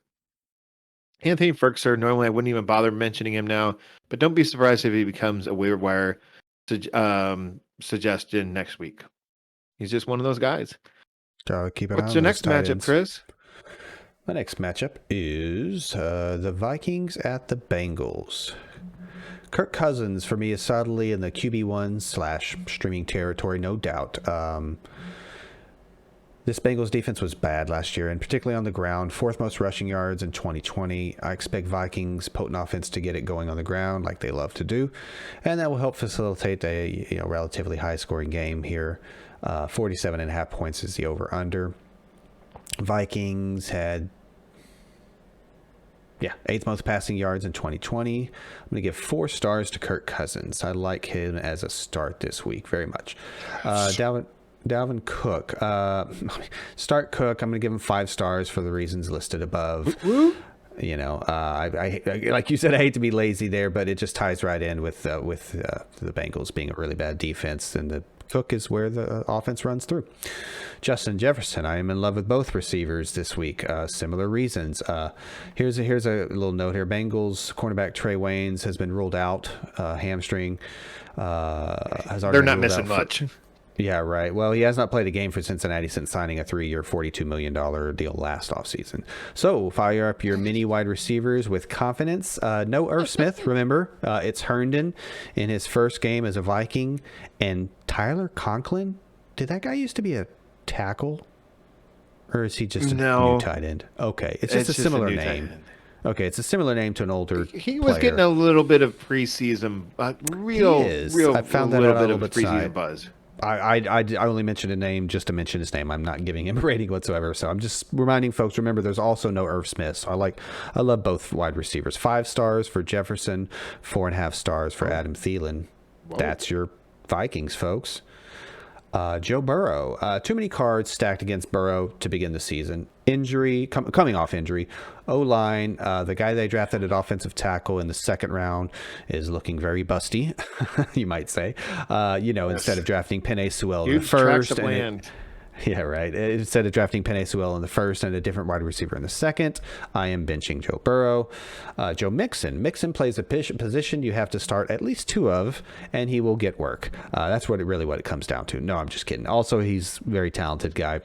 Anthony Ferguson, normally I wouldn't even bother mentioning him now, but don't be surprised if he becomes a waiver wire suggestion next week. He's just one of those guys. Keep an eye on What's your next matchup, Chris? My next matchup is the Vikings at the Bengals. Kirk Cousins, for me, is solidly in the QB1 / streaming territory, no doubt. This Bengals defense was bad last year, and particularly on the ground, 4th most rushing yards in 2020. I expect Vikings' potent offense to get it going on the ground like they love to do, and that will help facilitate a relatively high-scoring game here. 47.5 points is the over-under. Vikings had 8th most passing yards in 2020. I'm going to give 4 stars to Kirk Cousins. I like him as a start this week very much. Dalvin Cook. Start Cook. I'm going to give him 5 stars for the reasons listed above. I like you said, I hate to be lazy there, but it just ties right in with the Bengals being a really bad defense, and the Cook is where the offense runs through. Justin Jefferson, I am in love with both receivers this week. Similar reasons. Here's a little note here. Bengals cornerback Trey Waynes has been ruled out, hamstring. They're not missing much. Yeah, right. Well, he has not played a game for Cincinnati since signing a 3-year, $42 million deal last offseason. So fire up your mini wide receivers with confidence. No Irv Smith, remember. It's Herndon in his first game as a Viking. And Tyler Conklin, did that guy used to be a tackle? Or is he just a new No, tight end? Okay, it's just a it's just a similar new tight name. end. Okay, it's a similar name to an older He was getting player. a little bit of preseason, He is. I a found that little out a bit little of bit preseason side. buzz. I only mentioned a name just to mention his name. I'm not giving him a rating whatsoever. So I'm just reminding folks. Remember, there's also no Irv Smith. So I love both wide receivers. 5 stars for Jefferson, 4.5 stars for Adam Thielen. Whoa. That's your Vikings, folks. Joe Burrow. Too many cards stacked against Burrow to begin the season. Injury, coming off injury. O-line, the guy they drafted at offensive tackle in the second round is looking very busty, you might say. Instead of drafting Penei Sewell in the Huge tracts first. of land. Yeah, right. Instead of drafting Penei Sewell in the first and a different wide receiver in the second, I am benching Joe Burrow. Joe Mixon. Mixon plays a position you have to start at least 2 of, and he will get work. That's what it comes down to. No, I'm just kidding. Also, he's a very talented guy.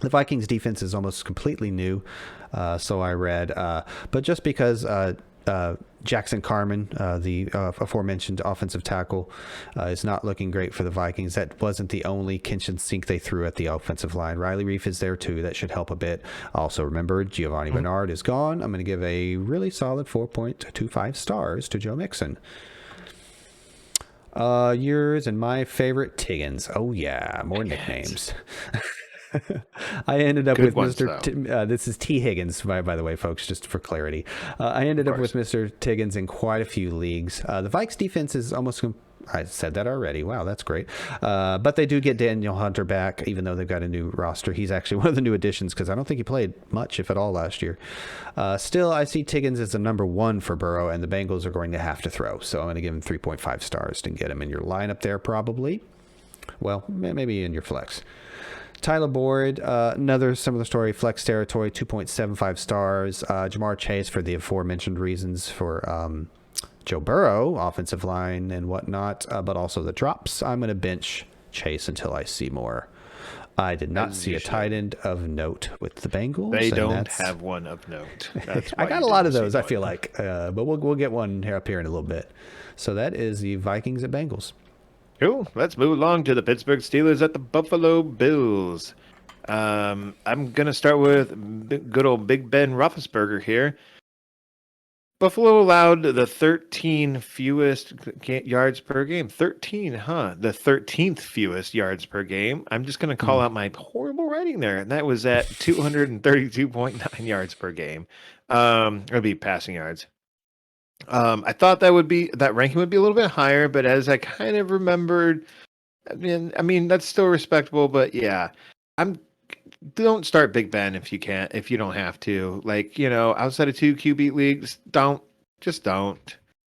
The Vikings defense is almost completely new, so I read. But just because Jackson Carman, the aforementioned offensive tackle, is not looking great for the Vikings. That wasn't the only kitchen sink they threw at the offensive line. Riley Reif is there too. That should help a bit. Also, remember, Giovanni Bernard is gone. I'm going to give a really solid 4.25 stars to Joe Mixon. Yours and my favorite, Tiggins. Oh yeah, more nicknames. I ended up with Mr. This is T. Higgins, by the way, folks, just for clarity. I ended up with Mr. Tiggins in quite a few leagues. The Vikes defense is almost... I said that already. Wow, that's great. But they do get Daniel Hunter back, even though they've got a new roster. He's actually one of the new additions because I don't think he played much, if at all, last year. Still, I see Tiggins as the number 1 for Burrow, and the Bengals are going to have to throw. So I'm going to give him 3.5 stars to get him in your lineup there, probably. Well, maybe in your flex. Tyler Boyd, another similar story, flex territory, 2.75 stars. Jamar Chase for the aforementioned reasons for Joe Burrow, offensive line and whatnot, but also the drops. I'm going to bench Chase until I see more. I did not see a tight end of note with the Bengals. They don't have one of note. That's why I got a lot of those, I feel like, but we'll get one here up here in a little bit. So that is the Vikings at Bengals. Cool. Let's move along to the Pittsburgh Steelers at the Buffalo Bills. I'm going to start with good old Big Ben Roethlisberger here. Buffalo allowed the 13 fewest yards per game. 13, huh? The 13th fewest yards per game. I'm just going to call out my horrible writing there. And that was at 232.9 yards per game. It would be passing yards. I thought that ranking would be a little bit higher, but as I kind of remembered, I mean that's still respectable, but yeah, don't start Big Ben if you don't have to. Like, outside of 2 QB leagues, don't,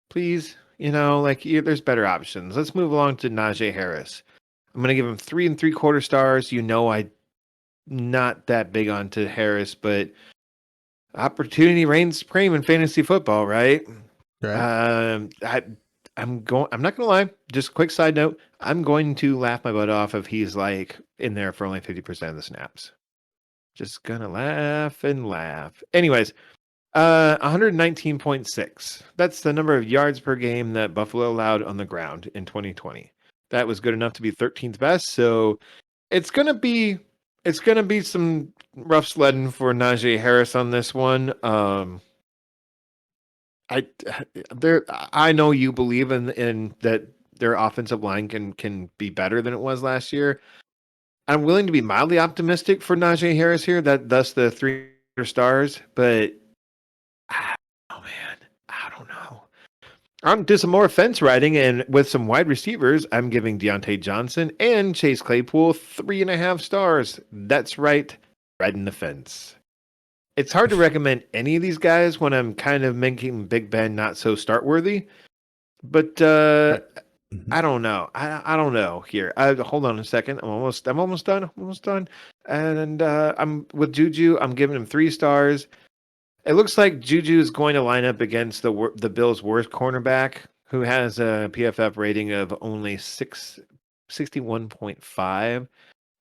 please. There's better options. Let's move along to Najee Harris. I'm gonna give him 3 3/4 stars. I'm not that big onto Harris, but opportunity reigns supreme in fantasy football, right? Right. I'm not gonna lie. Just a quick side note. I'm going to laugh my butt off if he's like in there for only 50% of the snaps. Just gonna laugh and laugh. Anyways, 119.6. That's the number of yards per game that Buffalo allowed on the ground in 2020. That was good enough to be 13th best. So it's gonna be some rough sledding for Najee Harris on this one. I know you believe in that their offensive line can be better than it was last year. I'm willing to be mildly optimistic for Najee Harris here, thus the 3 stars, but oh man, I don't know. I'm did some more fence riding, and with some wide receivers, I'm giving Deontay Johnson and Chase Claypool 3.5 stars. That's right, riding the fence. It's hard to recommend any of these guys when I'm kind of making Big Ben not so start worthy, but I don't know. I don't know here. Hold on a second. I'm almost done. And I'm with Juju. I'm giving him 3 stars. It looks like Juju is going to line up against the Bills' worst cornerback, who has a PFF rating of only 61.5.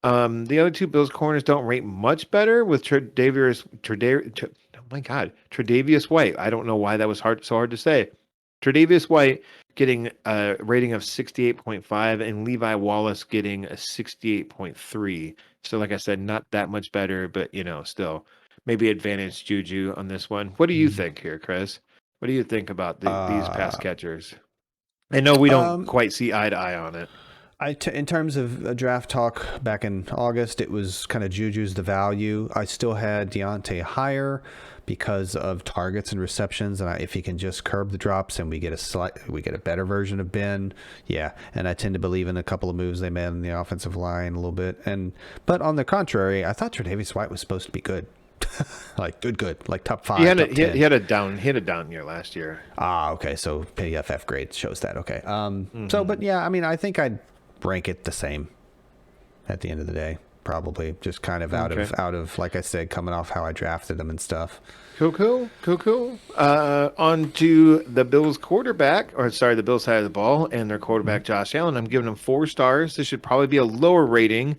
The other 2 Bills corners don't rate much better with Tredavious White. I don't know why that was so hard to say. Tre'Davious White getting a rating of 68.5 and Levi Wallace getting a 68.3. So like I said, not that much better, but still maybe advantage Juju on this one. What do you think here, Chris? What do you think about these pass catchers? I know we don't quite see eye to eye on it. In terms of draft talk back in August, it was kind of Juju's the value. I still had Deontay higher because of targets and receptions, and if he can just curb the drops and we get a better version of Ben, yeah. And I tend to believe in a couple of moves they made in the offensive line a little bit. But on the contrary, I thought Tre'Davious White was supposed to be good. Like good, like top 5. He had a down year last year. Okay, so PFF grade shows that. Okay, so but yeah, I mean, I think I'd rank it the same at the end of the day, probably just kind of out of like I said, coming off how I drafted them and stuff. Cool. On to the Bills the Bills side of the ball and their quarterback Josh Allen. I'm giving him 4 stars. This should probably be a lower rating,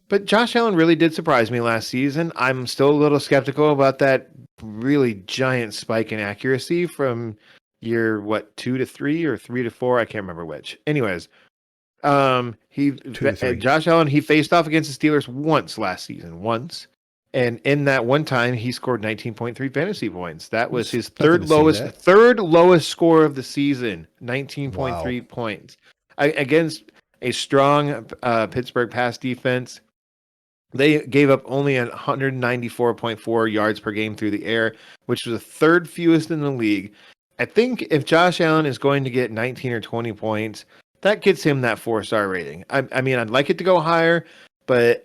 but Josh Allen really did surprise me last season. I'm still a little skeptical about that really giant spike in accuracy from year 2 to 3 or 3 to 4. I can't remember which. Anyways. Josh Allen, he faced off against the Steelers once last season, and in that one time he scored 19.3 fantasy points. That was his third lowest score of the season, 19.3 points against a strong Pittsburgh pass defense. They gave up only 194.4 yards per game through the air, which was the third fewest in the league. I think if Josh Allen is going to get 19 or 20 points, that gets him that 4-star rating. I mean, I'd like it to go higher, but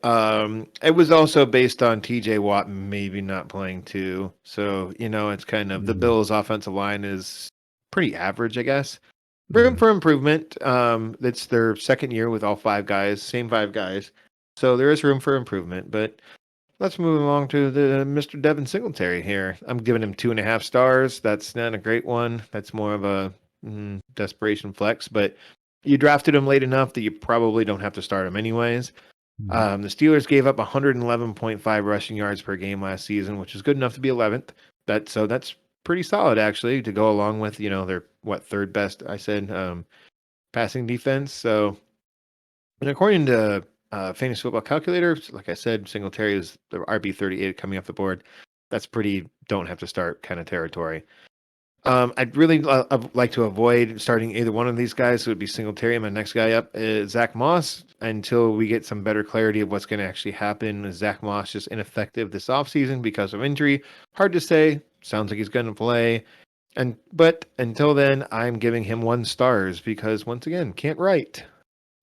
it was also based on TJ Watt maybe not playing too. So, it's kind of the Bills' offensive line is pretty average, I guess. Room for improvement. It's their second year with all 5 guys, same 5 guys. So there is room for improvement, but let's move along to the Mr. Devin Singletary here. I'm giving him 2.5 stars. That's not a great one. That's more of a desperation flex, but you drafted him late enough that you probably don't have to start him anyways. The Steelers gave up 111.5 rushing yards per game last season, which is good enough to be 11th. That's pretty solid actually to go along with their third best I said passing defense. So, and according to Fantasy Football Calculator, like I said, Singletary is the RB38 coming off the board. That's pretty don't have to start kind of territory. I'd really like to avoid starting either one of these guys. So it would be Singletary. My next guy up is Zach Moss until we get some better clarity of what's going to actually happen. Is Zach Moss just ineffective this offseason because of injury? Hard to say. Sounds like he's going to play. But until then, I'm giving him 1 stars because once again, can't write.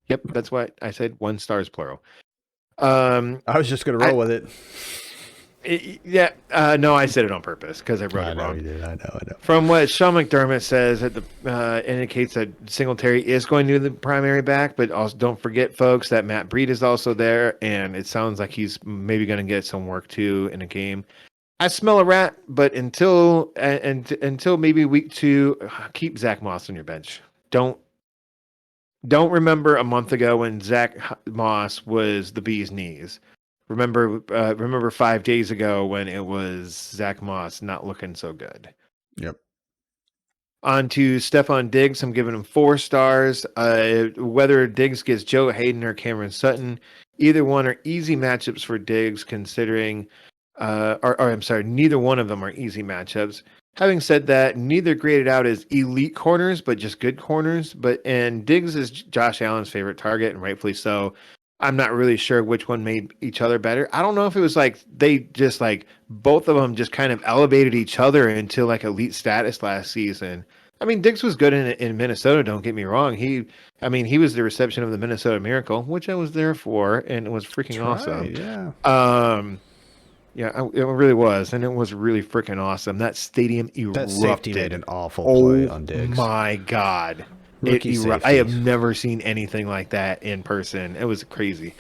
Yep, that's why I said 1 stars plural. I was just going to roll with it. No, I said it on purpose because I wrote it wrong. You did. I know. From what Sean McDermott says, indicates that Singletary is going to be the primary back, but also don't forget, folks, that Matt Breed is also there, and it sounds like he's maybe going to get some work too in a game. I smell a rat, but until maybe week 2, keep Zach Moss on your bench. Don't remember a month ago when Zach Moss was the bee's knees. Remember 5 days ago when it was Zach Moss not looking so good. Yep. On to Stephon Diggs. I'm giving him 4 stars. Whether Diggs gets Joe Hayden or Cameron Sutton, either one are easy matchups for Diggs considering, neither one of them are easy matchups. Having said that, neither graded out as elite corners, but just good corners. And Diggs is Josh Allen's favorite target, and rightfully so. I'm not really sure which one made each other better. I don't know if it was like they just like both of them just kind of elevated each other into like elite status last season. I mean, Diggs was good in Minnesota. Don't get me wrong. He was the reception of the Minnesota Miracle, which I was there for, and it was freaking awesome. It really was, and it was really freaking awesome. That stadium erupted. That safety made an awful play on Diggs. Oh my God. I have never seen anything like that in person. It was crazy.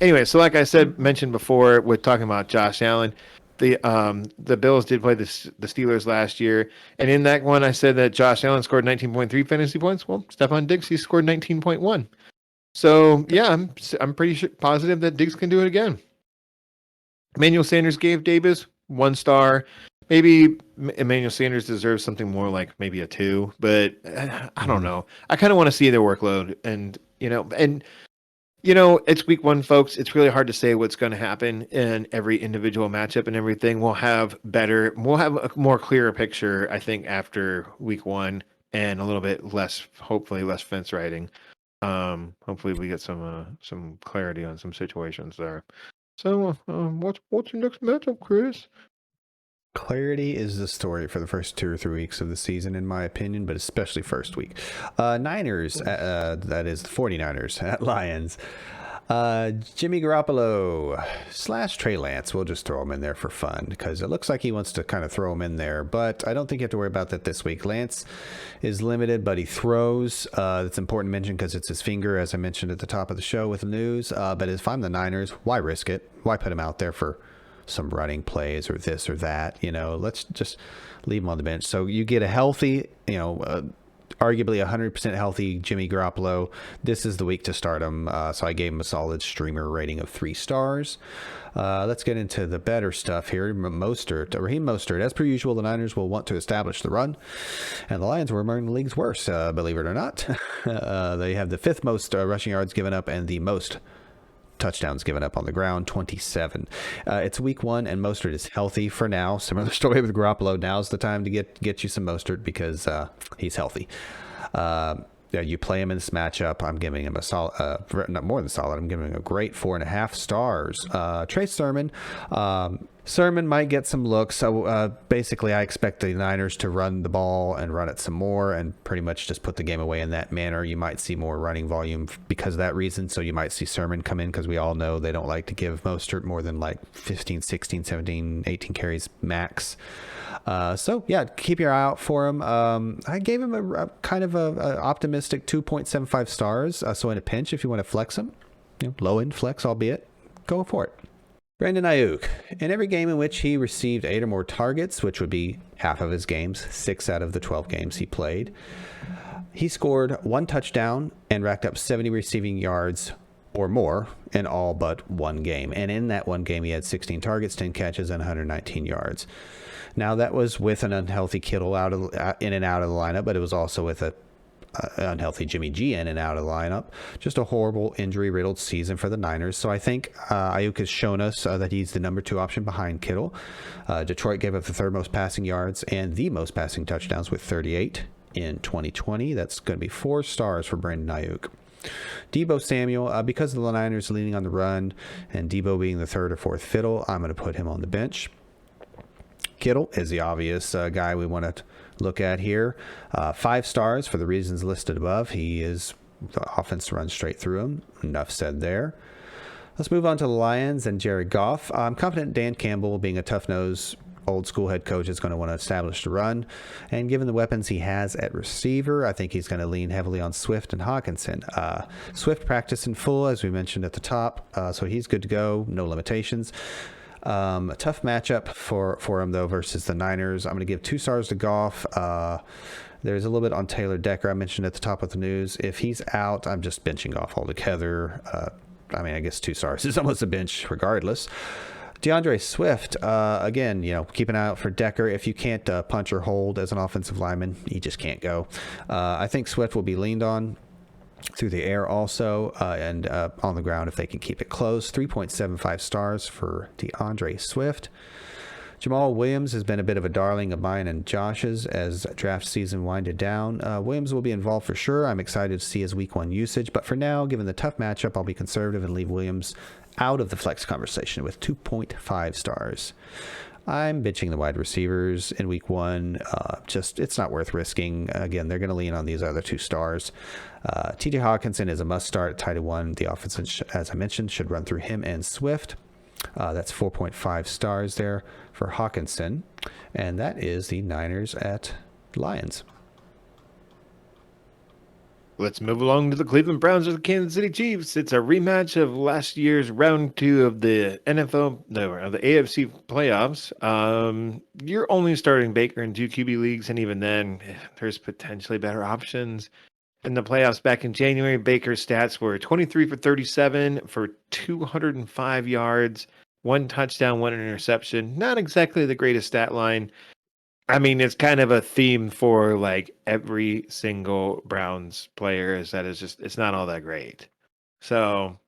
Anyway, so like I mentioned before, we're talking about Josh Allen. The Bills did play the Steelers last year, and in that one, I said that Josh Allen scored 19.3 fantasy points. Well, Stephon Diggs, he scored 19.1. So yeah, I'm pretty positive that Diggs can do it again. Emmanuel Sanders gave Davis 1 star. Maybe Emmanuel Sanders deserves something more like maybe a 2, but I don't know. I kind of want to see their workload, and it's week 1, folks. It's really hard to say what's going to happen in every individual matchup and everything. We'll have a more clearer picture, I think, after week 1 and a little bit less, hopefully less fence riding. Hopefully we get some clarity on some situations there. So, what's your next matchup, Chris? Clarity is the story for the first 2 or 3 weeks of the season, in my opinion, but especially first week. Niners, that is the 49ers at Lions. Jimmy Garoppolo / Trey Lance. We'll just throw him in there for fun because it looks like he wants to kind of throw him in there, but I don't think you have to worry about that this week. Lance is limited, but he throws. It's important to mention because it's his finger, as I mentioned at the top of the show with the news. But if I'm the Niners, why risk it? Why put him out there for some running plays or this or that? Let's just leave him on the bench. So you get a healthy, arguably 100% healthy Jimmy Garoppolo. This is the week to start him. So I gave him a solid streamer rating of 3 stars. Let's get into the better stuff here. Raheem Mostert. As per usual, the Niners will want to establish the run, and the Lions were among the league's worst, believe it or not. They have the 5th most rushing yards given up and the most touchdowns given up on the ground, 27. It's week 1 and Mostert is healthy for now. Similar story with Garoppolo. Now's the time to get you some Mostert because he's healthy. You play him in this matchup. I'm giving him a solid, not more than solid. I'm giving him a great 4.5 stars. Trey Sermon. Sermon might get some looks. So basically, I expect the Niners to run the ball and run it some more and pretty much just put the game away in that manner. You might see more running volume because of that reason. So you might see Sermon come in because we all know they don't like to give Mostert more than like 15, 16, 17, 18 carries max. So yeah, keep your eye out for him. I gave him a kind of a optimistic 2.75 stars. So in a pinch, if you want to flex him, low end flex, albeit, go for it. Brandon Ayuk. In every game in which he received 8 or more targets, which would be half of his games, 6 out of the 12 games he played, he scored 1 touchdown and racked up 70 receiving yards or more in all but 1 game. And in that 1 game, he had 16 targets, 10 catches, and 119 yards. Now, that was with an unhealthy Kittle in and out of the lineup, but it was also with an unhealthy Jimmy G in and out of the lineup. Just a horrible injury-riddled season for the Niners. So I think Ayuk has shown us that he's the number 2 option behind Kittle. Detroit gave up the 3rd most passing yards and the most passing touchdowns with 38 in 2020. That's going to be 4 stars for Brandon Ayuk. Deebo Samuel, because of the Niners leaning on the run and Deebo being the 3rd or 4th fiddle, I'm going to put him on the bench. Kittle is the obvious guy we want to look at here. 5 stars for the reasons listed above. He is the offense runs straight through him. Enough said there. Let's move on to the Lions and Jared Goff. I'm confident Dan Campbell, being a tough-nosed old school head coach, is going to want to establish the run. And given the weapons he has at receiver, I think he's going to lean heavily on Swift and Hawkinson. Swift practiced in full, as we mentioned at the top, so he's good to go. No limitations. A tough matchup for him, though, versus the Niners. I'm going to give 2 stars to Goff. There's a little bit on Taylor Decker I mentioned at the top of the news. If he's out, I'm just benching Goff altogether. I guess 2 stars is almost a bench regardless. DeAndre Swift, again, keep an eye out for Decker. If you can't punch or hold as an offensive lineman, he just can't go. I think Swift will be leaned on through the air also, and on the ground if they can keep it close. 3.75 stars for DeAndre Swift. Jamal Williams has been a bit of a darling of mine and Josh's as draft season winded down. Williams will be involved for sure. I'm excited to see his week 1 usage, but for now, given the tough matchup, I'll be conservative and leave Williams out of the flex conversation with 2.5 stars. I'm benching the wide receivers in week 1. It's not worth risking. Again, they're going to lean on these other 2 stars. TJ Hawkinson is a must start at tight end 1. The offense, as I mentioned, should run through him and Swift. That's 4.5 stars there for Hawkinson. And that is the Niners at Lions. Let's move along to the Cleveland Browns or the Kansas City Chiefs. It's a rematch of last year's round 2 of the the AFC playoffs. You're only starting Baker in 2 QB leagues, and even then, there's potentially better options. In the playoffs back in January, Baker's stats were 23 for 37 for 205 yards, 1 touchdown, 1 interception. Not exactly the greatest stat line. I mean, it's kind of a theme for like every single Browns player is that it's not all that great. So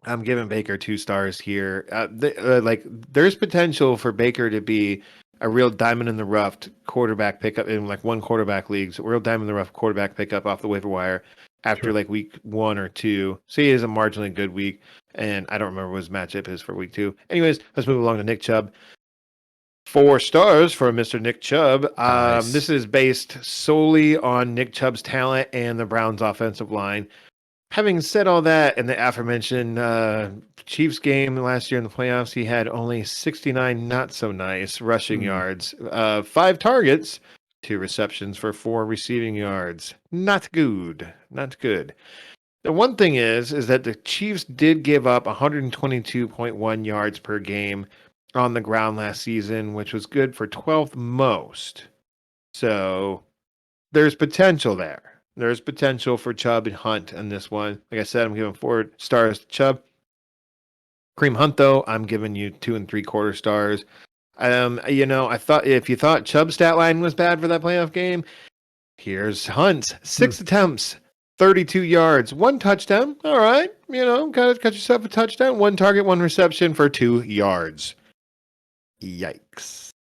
I'm giving Baker 2 stars here. Like there's potential for Baker to be a real diamond in the rough quarterback pickup in like one quarterback leagues, a real diamond in the rough quarterback pickup off the waiver wire after like week 1 or 2. Say it is a marginally good week, and I don't remember what his matchup is for week 2. Anyways, let's move along to Nick Chubb. 4 stars for Mr. Nick Chubb. Nice. This is based solely on Nick Chubb's talent and the Browns' offensive line. Having said all that, in the aforementioned Chiefs game last year in the playoffs, he had only 69 not so nice rushing yards, 5 targets, 2 receptions for 4 receiving yards. Not good. Not good. The one thing is that the Chiefs did give up 122.1 yards per game on the ground last season, which was good for 12th most. So there's potential there. There's potential for Chubb and Hunt in this one. Like I said, I'm giving 4 stars to Chubb. Kareem Hunt, though, I'm giving you 2 3/4 stars. I thought if you thought Chubb's stat line was bad for that playoff game, here's Hunt's 6 attempts, 32 yards, 1 touchdown. All right, got yourself a touchdown, 1 target, 1 reception for 2 yards. Yikes.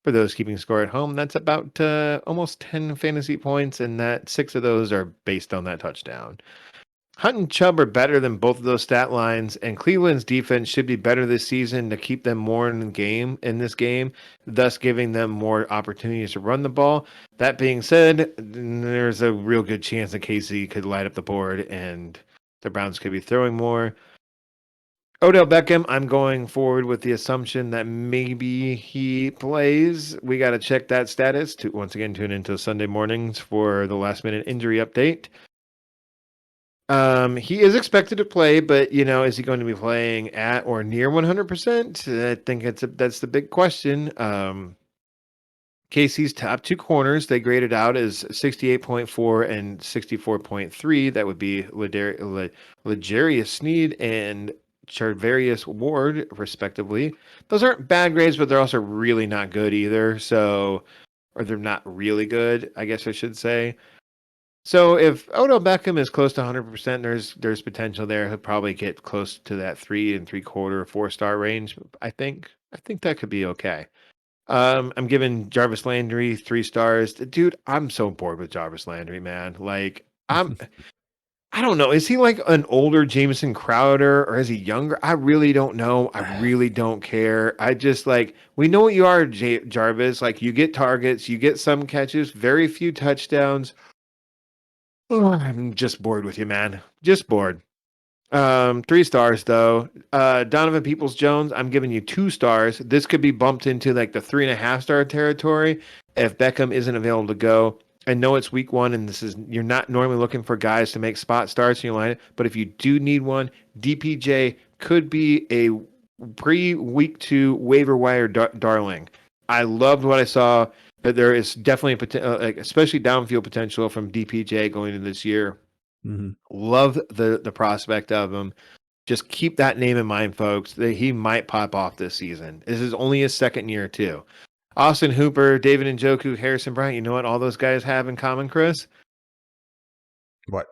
For those keeping score at home, that's about almost 10 fantasy points, and that 6 of those are based on that touchdown. Hunt and Chubb are better than both of those stat lines, and Cleveland's defense should be better this season to keep them more in this game, thus giving them more opportunities to run the ball. That being said, there's a real good chance that Casey could light up the board and the Browns could be throwing more. Odell Beckham, I'm going forward with the assumption that maybe he plays. We got to check that status. Once again, tune into Sunday mornings for the last-minute injury update. He is expected to play, but is he going to be playing at or near 100%? I think that's the big question. KC's top 2 corners, they graded out as 68.4 and 64.3. That would be L'Jarius Sneed and Charvarius Ward, respectively. Those aren't bad grades, but they're also really not good either. Or they're not really good, I guess I should say. So if Odell Beckham is close to 100%, there's potential there. He'll probably get close to that 3 3/4, 4-star range. I think that could be okay. I'm giving Jarvis Landry 3 stars. Dude, I'm so bored with Jarvis Landry, man. Like I don't know. Is he like an older Jameson Crowder or is he younger? I really don't know. I really don't care. I just we know what you are, Jarvis. Like you get targets, you get some catches, very few touchdowns. Oh, I'm just bored with you, man. Just bored. 3 stars though. Donovan Peoples-Jones, I'm giving you 2 stars. This could be bumped into like the 3.5-star territory if Beckham isn't available to go. I know it's week 1, and you're not normally looking for guys to make spot starts in your lineup, but if you do need one, DPJ could be a pre-week 2 waiver wire darling. I loved what I saw, but there is definitely especially downfield potential from DPJ going into this year. Mm-hmm. Love the prospect of him. Just keep that name in mind, folks, that he might pop off this season. This is only his 2nd year, too. Austin Hooper, David Njoku, Harrison Bryant. You know what all those guys have in common, Chris? What?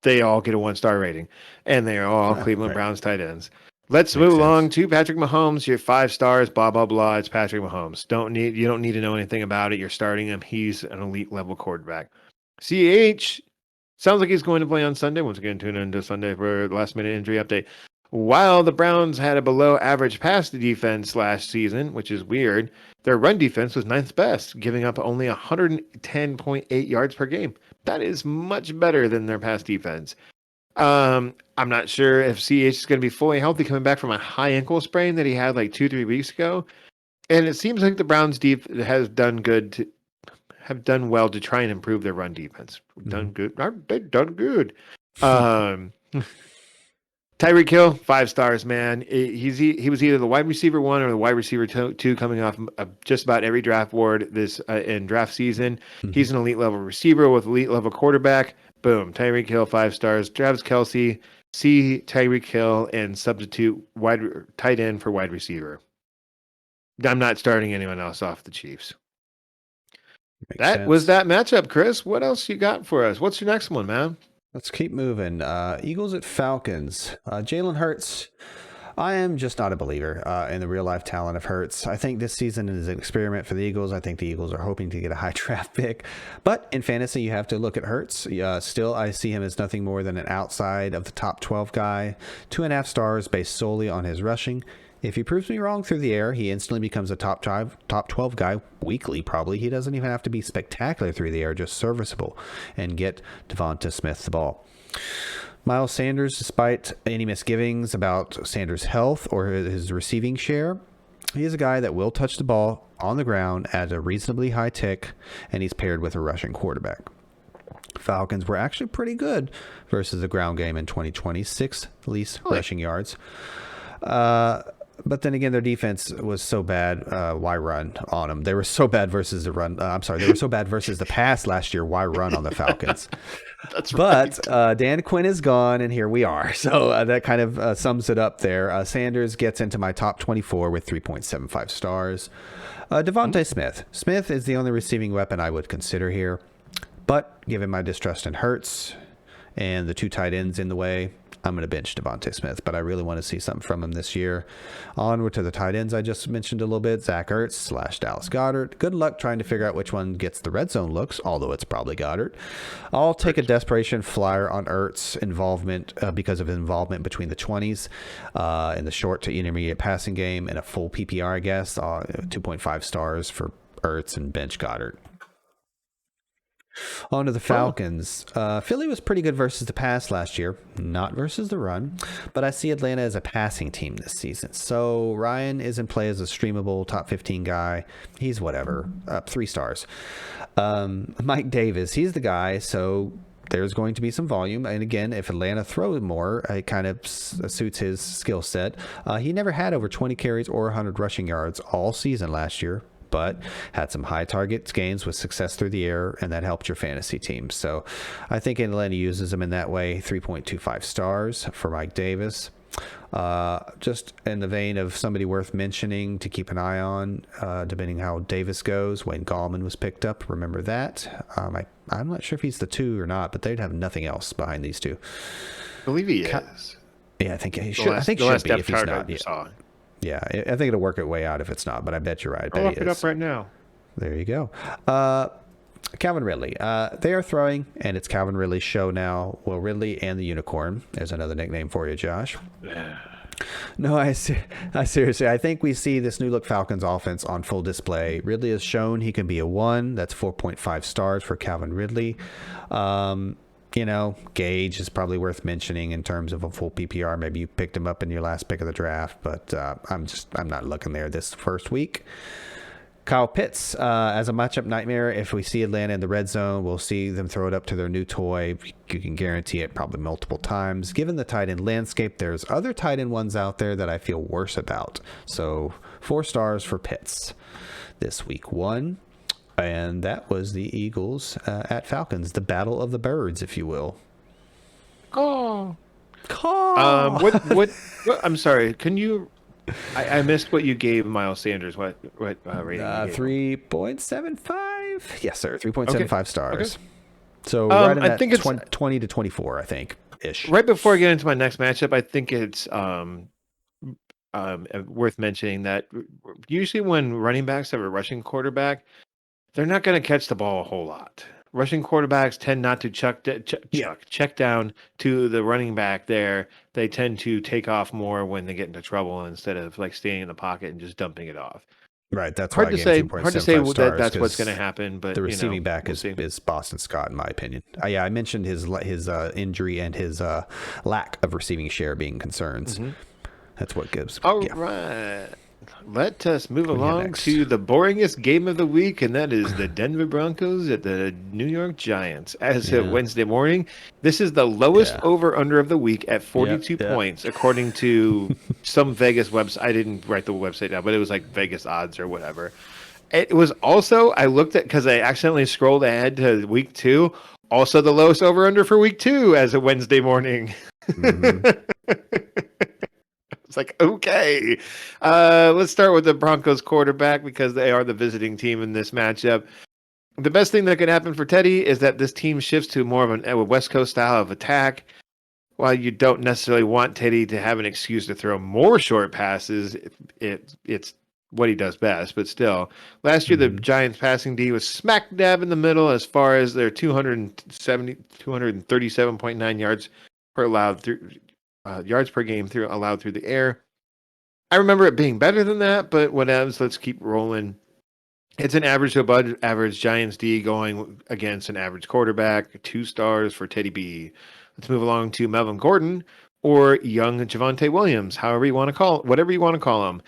They all get a 1-star rating, and they are all Cleveland Browns tight ends. Let's move along to Patrick Mahomes. You're 5 stars, blah, blah, blah. It's Patrick Mahomes. You don't need to know anything about it. You're starting him. He's an elite level quarterback. CH sounds like he's going to play on Sunday. Once again, tune into Sunday for the last-minute injury update. While the Browns had a below-average pass defense last season, which is weird, their run defense was 9th best, giving up only 110.8 yards per game. That is much better than their pass defense. I'm not sure if CH is going to be fully healthy coming back from a high ankle sprain that he had like 2-3 weeks ago. And it seems like the Browns have done well to try and improve their run defense. Done good. They've done good. Tyreek Hill, 5 stars, man. He was either the wide receiver 1 or the wide receiver 2 coming off just about every draft board this in draft season. Mm-hmm. He's an elite level receiver with elite level quarterback. Boom. Tyreek Hill, 5 stars. Travis Kelce, C. Tyreek Hill, and substitute tight end for wide receiver. I'm not starting anyone else off the Chiefs. That was that matchup, Chris. What else you got for us? What's your next one, man? Let's keep moving. Eagles at Falcons. Jalen Hurts. I am just not a believer in the real life talent of Hurts. I think this season is an experiment for the Eagles. I think the Eagles are hoping to get a high draft pick. But in fantasy, you have to look at Hurts. Still, I see him as nothing more than an outside of the top 12 guy. 2.5 stars based solely on his rushing. If he proves me wrong through the air, he instantly becomes a top 12 guy weekly, probably. He doesn't even have to be spectacular through the air, just serviceable, and get Devonta Smith the ball. Miles Sanders, despite any misgivings about Sanders' health or his receiving share, he is a guy that will touch the ball on the ground at a reasonably high tick, and he's paired with a rushing quarterback. Falcons were actually pretty good versus the ground game in 2020, 6th least rushing yards. But then again, their defense was so bad. Why run on them? They were so bad versus the run. They were so bad versus the pass last year. Why run on the Falcons? That's right. But Dan Quinn is gone, and here we are. So that kind of sums it up there. Sanders gets into my top 24 with 3.75 stars. Devonta Smith. Smith is the only receiving weapon I would consider here. But given my distrust in Hurts and the 2 tight ends in the way, I'm going to bench Devonta Smith, but I really want to see something from him this year. Onward to the tight ends I just mentioned a little bit. Zach Ertz / Dallas Goedert. Good luck trying to figure out which one gets the red zone looks, although it's probably Goedert. I'll take a desperation flyer on Ertz involvement because of his involvement between the 20s in the short to intermediate passing game and a full PPR, I guess. 2.5 stars for Ertz and bench Goedert. On to the Falcons. Philly was pretty good versus the pass last year, not versus the run, but I see Atlanta as a passing team this season. So Ryan is in play as a streamable top 15 guy. He's whatever, 3 stars. Mike Davis, he's the guy, so there's going to be some volume. And again, if Atlanta throws more, it kind of suits his skill set. He never had over 20 carries or 100 rushing yards all season last year, but had some high target gains with success through the air, and that helped your fantasy team. So I think Atlanta uses him in that way. 3.25 stars for Mike Davis. Just in the vein of somebody worth mentioning to keep an eye on, depending how Davis goes, Wayne Gallman was picked up. Remember that. I'm not sure if he's the 2 or not, but they'd have nothing else behind these 2. I believe he is. Yeah, I think he should. I think he should be if he's not. Yeah, I think it'll work its way out if it's not, but I bet you're right. I'll look it up right now. There you go. Calvin Ridley. They are throwing, and it's Calvin Ridley's show now. Will Ridley and the Unicorn. There's another nickname for you, Josh. No, I seriously, I think we see this new look Falcons offense on full display. Ridley has shown he can be a 1. That's 4.5 stars for Calvin Ridley. Gage is probably worth mentioning in terms of a full PPR. Maybe you picked him up in your last pick of the draft, but I'm not looking there this first week. Kyle Pitts as a matchup nightmare. If we see Atlanta in the red zone, we'll see them throw it up to their new toy. You can guarantee it probably multiple times. Given the tight end landscape, there's other tight end ones out there that I feel worse about. So 4 stars for Pitts this week 1. And that was the Eagles at Falcons, the battle of the birds, if you will. What? I'm sorry. Can you? I missed what you gave Miles Sanders. What rating? 3.75. Yes, sir. 3.75 stars. Okay. So right in that 20 to 24, I think, ish. Right before I get into my next matchup, I think it's worth mentioning that usually when running backs have a rushing quarterback, they're not going to catch the ball a whole lot. Rushing quarterbacks tend not to check down to the running back there. They tend to take off more when they get into trouble instead of like staying in the pocket and just dumping it off. Right. That's hard to say that that's what's going to happen. But the receiving back is Boston Scott, in my opinion. I mentioned his injury and his lack of receiving share being concerns. Mm-hmm. That's what gives. All right. Let us move along to the boringest game of the week, and that is the Denver Broncos at the New York Giants. As of Wednesday morning, this is the lowest over-under of the week at 42 points, according to some Vegas website. I didn't write the website down, but it was like Vegas odds or whatever. It was also, I looked at, because I accidentally scrolled ahead to week 2, also the lowest over-under for week 2 as of Wednesday morning. Mm-hmm. It's like, okay. Let's start with the Broncos quarterback because they are the visiting team in this matchup. The best thing that could happen for Teddy is that this team shifts to more of a West Coast style of attack. While you don't necessarily want Teddy to have an excuse to throw more short passes, it's what he does best. But still, last year the Mm-hmm. Giants passing D was smack dab in the middle as far as their 237.9 yards per allowed through yards per game through allowed through the air. I remember it being better than that, but whatevs. Let's keep rolling. It's an average to above average Giants D going against an average quarterback. 2 stars for Teddy B. Let's move along to Melvin Gordon or young Javonte Williams, however you want to call it, whatever you want to call him.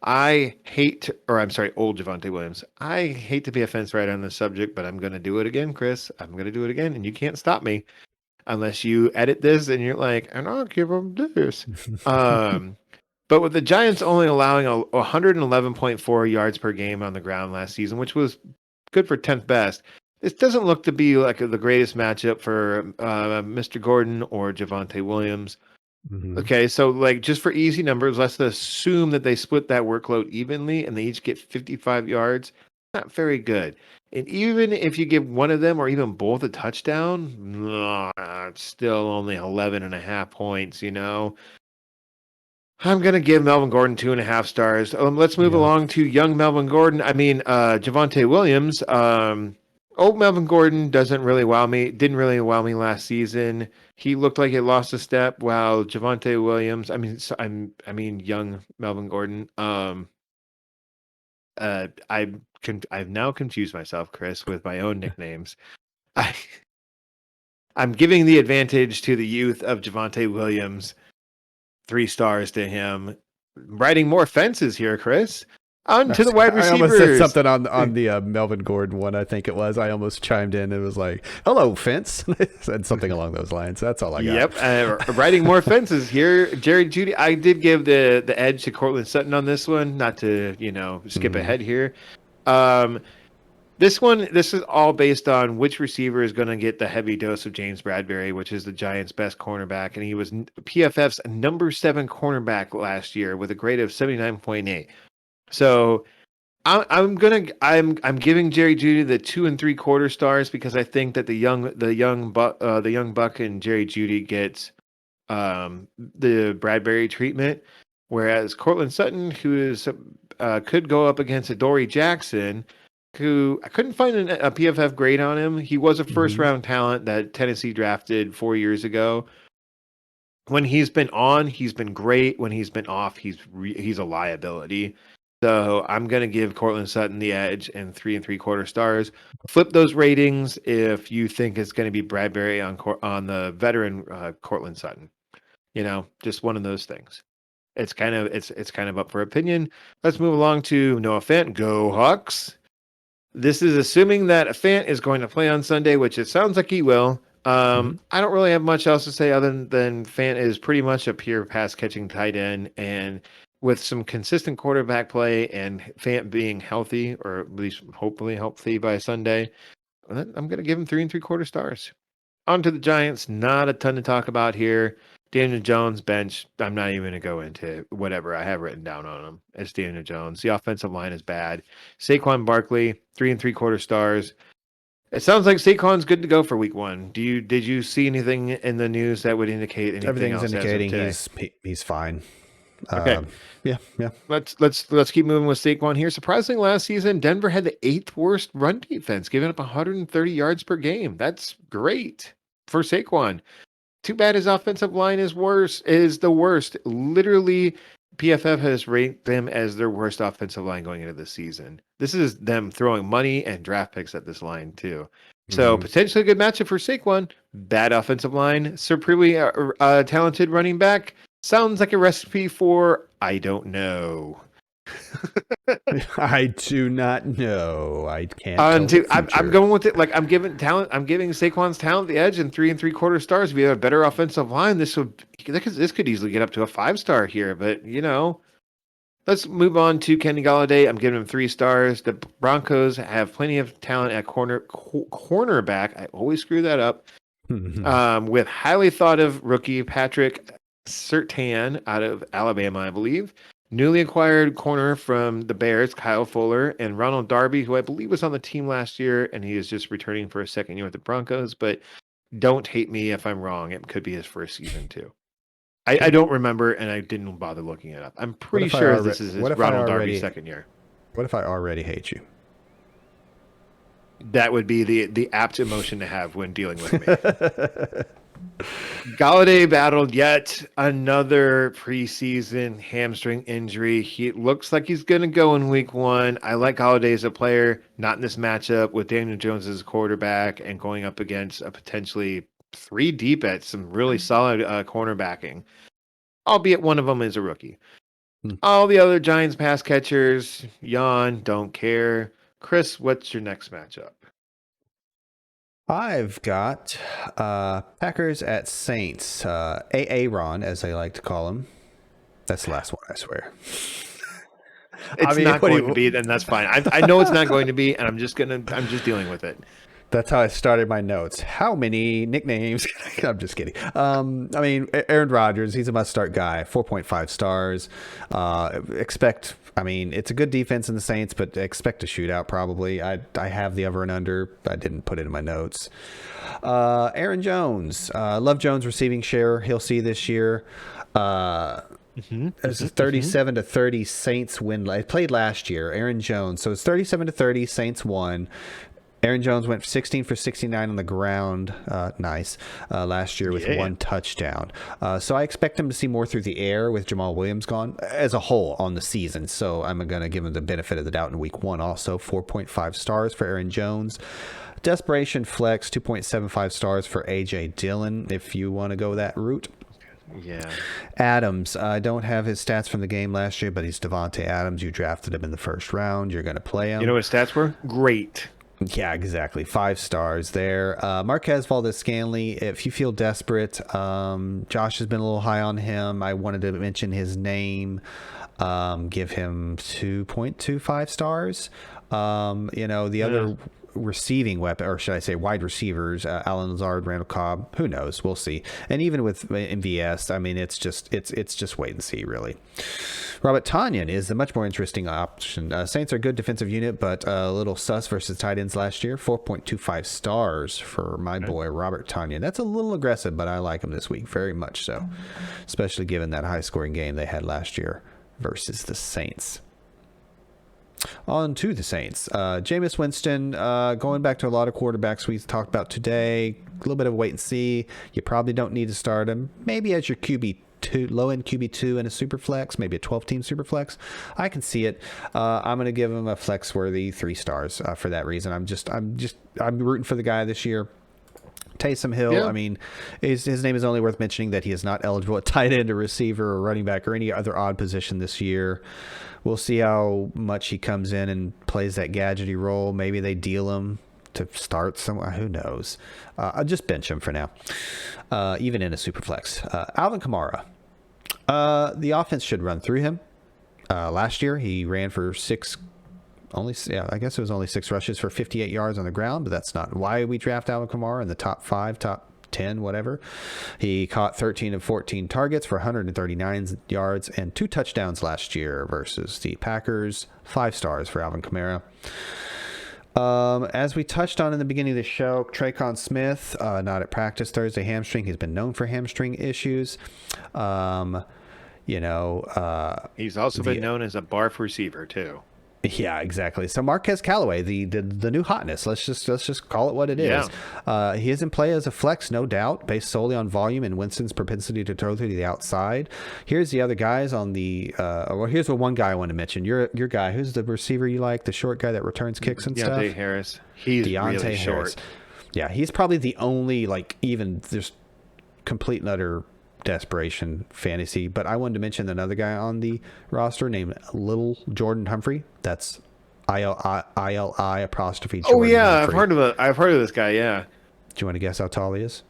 Old Javonte Williams. I hate to be a fence rider on this subject, but I'm going to do it again, Chris. I'm going to do it again, and you can't stop me unless you edit this and you're like, and I'll give him this. But with the Giants only allowing 111.4 yards per game on the ground last season, which was good for 10th best, this doesn't look to be like the greatest matchup for Mr. Gordon or Javonte Williams. Mm-hmm. Okay, so like just for easy numbers, let's assume that they split that workload evenly and they each get 55 yards. Not very good. And even if you give one of them or even both a touchdown, it's still only 11 and a half points, you know? I'm going to give Melvin Gordon 2.5 stars. Let's move Yeah. along to young Melvin Gordon. Javonte Williams. Old Melvin Gordon didn't really wow me last season. He looked like he lost a step, while Javonte Williams, young Melvin Gordon. I've now confused myself, Chris, with my own nicknames. I, I'm giving the advantage to the youth of Javonte Williams. 3 stars to him. Writing more fences here, Chris. On to the wide I almost said receivers. something on the Melvin Gordon one. I think it was. I almost chimed in and was like, "Hello, fence," said something along those lines. That's all I got. Yep, writing more fences here. Jerry Judy. I did give the edge to Cortland Sutton on this one. Not to skip ahead here. This is all based on which receiver is going to get the heavy dose of James Bradbury, which is the Giants' best cornerback, and he was PFF's number 7 cornerback last year with a grade of 79.8. So I'm giving Jerry Judy the 2 3/4 stars because I think that the young buck and Jerry Judy gets the Bradbury treatment, whereas Cortland Sutton, who is could go up against Adoree Jackson, who I couldn't find a PFF grade on him. He was a first round talent that Tennessee drafted 4 years ago. When he's been on, he's been great. When he's been off, he's a liability. So I'm gonna give Cortland Sutton the edge and 3 3/4 stars. Flip those ratings if you think it's going to be Bradbury on the veteran Cortland Sutton. Just one of those things. It's kind of up for opinion. Let's move along to Noah Fant. Go Hawks. This is assuming that Fant is going to play on Sunday, which it sounds like he will. I don't really have much else to say other than Fant is pretty much a pure pass catching tight end, and with some consistent quarterback play and Fant being healthy, or at least hopefully healthy by Sunday, I'm going to give him 3 3/4 stars. On to the Giants. Not a ton to talk about here. Daniel Jones bench. I'm not even going to go into whatever I have written down on him. It's Daniel Jones. The offensive line is bad. Saquon Barkley, 3 3/4 stars. It sounds like Saquon's good to go for week 1. Did you see anything in the news that would indicate anything Everything's else? indicating he's fine. Okay. Yeah. Let's keep moving with Saquon here. Surprisingly, last season, Denver had the 8th worst run defense, giving up 130 yards per game. That's great for Saquon. Too bad his offensive line is the worst. Literally, PFF has ranked them as their worst offensive line going into the season. This is them throwing money and draft picks at this line too. So potentially a good matchup for Saquon. Bad offensive line, supremely talented running back. Sounds like a recipe for I don't know. I do not know. I can't. I'm going with it. Like I'm giving Saquon's talent the edge and 3 3/4 stars. If you have a better offensive line, this could easily get up to a 5-star here. But let's move on to Kenny Golladay. I'm giving him 3 stars. The Broncos have plenty of talent at cornerback. I always screw that up. with highly thought of rookie Patrick Surtain out of Alabama, I believe. Newly acquired corner from the Bears, Kyle Fuller, and Ronald Darby, who I believe was on the team last year, and he is just returning for a second year with the Broncos. But don't hate me if I'm wrong. It could be his first season, too. I don't remember, and I didn't bother looking it up. I'm pretty sure this is his Ronald Darby second year. What if I already hate you? That would be the apt emotion to have when dealing with me. Galladay battled yet another preseason hamstring injury. He looks like he's going to go in week 1. I like Galladay as a player, not in this matchup with Daniel Jones as a quarterback and going up against a potentially 3 deep at some really solid cornerbacking, albeit one of them is a rookie. All the other Giants pass catchers, yawn, don't care. Chris, what's your next matchup? I've got Packers at Saints. Aaron, as they like to call him. That's the last one, I swear. It's not going to be, then that's fine. I know it's not going to be, and I'm just dealing with it. That's how I started my notes. How many nicknames? I'm just kidding. I mean, Aaron Rodgers, he's a must-start guy. 4.5 stars. It's a good defense in the Saints, but expect a shootout probably. I have the over and under. I didn't put it in my notes. Aaron Jones. Love Jones receiving share. He'll see this year. It's a 37-30 Saints win. I played last year. Aaron Jones. So it's 37-30 Saints won. Aaron Jones went 16 for 69 on the ground. Nice. Last year with 1 touchdown. So I expect him to see more through the air with Jamal Williams gone as a whole on the season. So I'm going to give him the benefit of the doubt in week 1 also. 4.5 stars for Aaron Jones. Desperation flex, 2.75 stars for A.J. Dillon, if you want to go that route. Yeah. Adams, I don't have his stats from the game last year, but he's Devontae Adams. You drafted him in the first round. You're going to play him. You know what his stats were? Great. Yeah, exactly. 5 stars there. Marquez Valdez-Scantling, if you feel desperate, Josh has been a little high on him. I wanted to mention his name. Give him 2.25 stars. The other receiving weapon, or should I say wide receivers, Alan Lazard, Randall Cobb, who knows? We'll see. And even with MVS, I mean, it's just wait and see, really. Robert Tonyan is a much more interesting option. Saints are a good defensive unit, but a little sus versus tight ends last year. 4.25 stars for my boy Robert Tonyan. That's a little aggressive, but I like him this week very much so, especially given that high-scoring game they had last year versus the Saints. On to the Saints. Jameis Winston, going back to a lot of quarterbacks we talked about today. A little bit of wait and see. You probably don't need to start him. Maybe as your QB2, low-end QB2 in a super flex, maybe a 12-team super flex. I can see it. I'm going to give him a flex-worthy 3 stars for that reason. I'm rooting for the guy this year. Taysom Hill, yeah. I mean, his name is only worth mentioning that he is not eligible at tight end or receiver or running back or any other odd position this year. We'll see how much he comes in and plays that gadgety role. Maybe they deal him to start somewhere. Who knows? I'll just bench him for now, even in a super flex. Alvin Kamara. The offense should run through him. Last year, he ran for I guess it was only 6 rushes for 58 yards on the ground, but that's not why we draft Alvin Kamara in the top 5, top 10, whatever. He caught 13 of 14 targets for 139 yards and 2 touchdowns last year versus the Packers. 5 stars for Alvin Kamara. As we touched on in the beginning of the show, Traquan Smith, not at practice Thursday, hamstring. He's been known for hamstring issues. He's also been known as a barf receiver too. Yeah, exactly. So Marquez Callaway, the new hotness. Let's just call it what it is. Yeah. He is in play as a flex, no doubt, based solely on volume and Winston's propensity to throw through the outside. Here's the other guys on the. Here's the one guy I want to mention. Your guy, who's the receiver you like, the short guy that returns kicks and stuff. Deontay Harris. He's really short. Yeah, he's probably the only even there's complete and utter desperation fantasy, but I wanted to mention another guy on the roster named Little Jordan Humphrey. That's ILI apostrophe Jordan Humphrey. I've heard of this guy. Yeah. Do you want to guess how tall he is?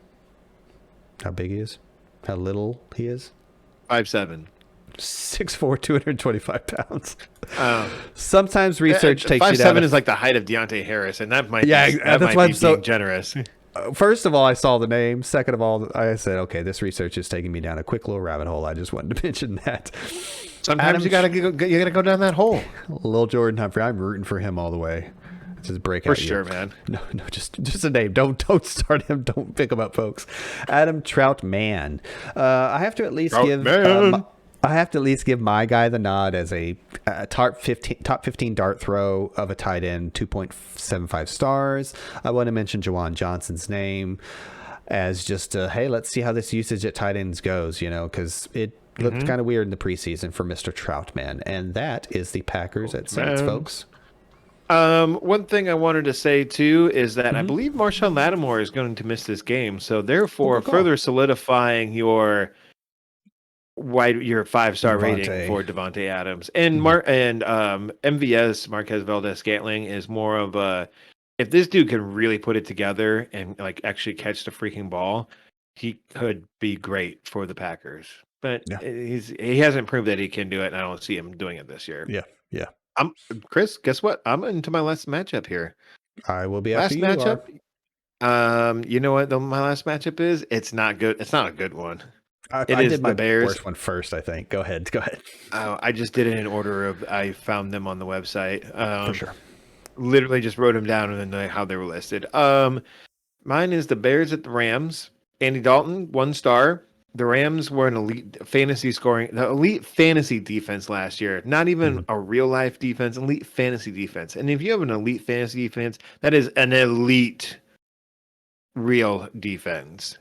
How big he is? How little he is? 5'7". 6'4", 225 pounds. Sometimes research takes you down. 5'7" is like the height of Deontay Harris, and that might be being generous. First of all, I saw the name. Second of all, I said, okay, this research is taking me down a quick little rabbit hole. I just wanted to mention that. Sometimes you gotta go down that hole. Little Jordan Humphrey. I'm rooting for him all the way. It's his breakout For sure, man. No, just a name. Don't start him. Don't pick him up, folks. Adam Troutman. I have to at least give my guy the nod as a top 15 dart throw of a tight end, 2.75 stars. I want to mention Jawan Johnson's name as just hey, let's see how this usage at tight ends goes, because it looked kind of weird in the preseason for Mr. Troutman. And that is the Packers at Saints, folks. One thing I wanted to say too is that I believe Marshawn Lattimore is going to miss this game, so therefore further solidifying your 5-star rating for Devontae Adams. And MVS Marquez Valdez-Scantling is more of a, if this dude can really put it together and like actually catch the freaking ball, he could be great for the Packers. But he hasn't proved that he can do it, and I don't see him doing it this year. Yeah. Chris, guess what? I'm into my last matchup here. I will be after you. Last matchup. You know what my last matchup is? It's not good. It's not a good one. I did my Bears. Worst one first, I think. Go ahead. Oh, I just did it in order of I found them on the website. For sure. Literally just wrote them down and then how they were listed. Mine is the Bears at the Rams. Andy Dalton, 1 star. The Rams were an elite fantasy defense last year. Not even a real life defense, elite fantasy defense. And if you have an elite fantasy defense, that is an elite real defense.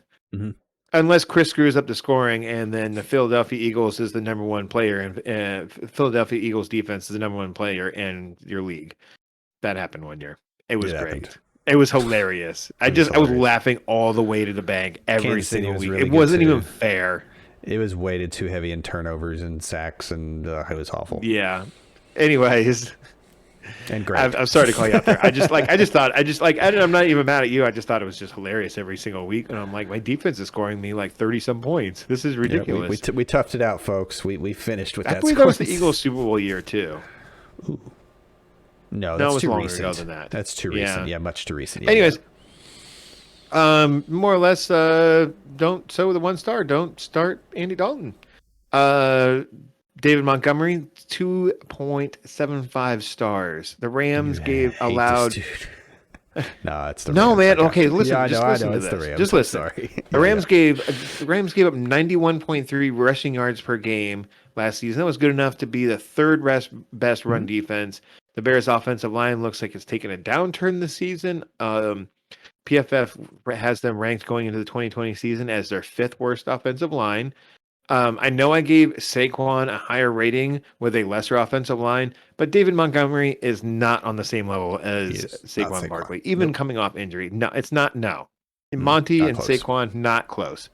Unless Chris screws up the scoring, and then the Philadelphia Eagles is the number one player, and Philadelphia Eagles defense is the number one player in your league. That happened one year. It was great. It was hilarious. I was laughing all the way to the bank every single week. It wasn't even fair. It was weighted too heavy in turnovers and sacks, and it was awful. Yeah. Anyways. And great. I'm sorry to call you out there. I'm not even mad at you. I just thought it was just hilarious every single week. And I'm like, my defense is scoring me like 30-some points. This is ridiculous. Yeah, we toughed it out, folks. We finished with that. I believe that was the Eagles Super Bowl year too. Ooh. No, that's too longer recent. Ago than that. That's too recent. Yeah, much too recent. Anyways, more or less, don't the 1 star. Don't start Andy Dalton. David Montgomery, 2.75 stars. The Rams allowed. No, it's the Rams. No, man. Okay, listen. Yeah, just listen to this. The Rams. Just listen. Sorry. The Rams gave up 91.3 rushing yards per game last season. That was good enough to be the third best run defense. The Bears' offensive line looks like it's taken a downturn this season. PFF has them ranked going into the 2020 season as their 5th worst offensive line. I know I gave Saquon a higher rating with a lesser offensive line, but David Montgomery is not on the same level as Saquon Barkley, even coming off injury. No, it's not. No. Monty and close. Saquon, not close.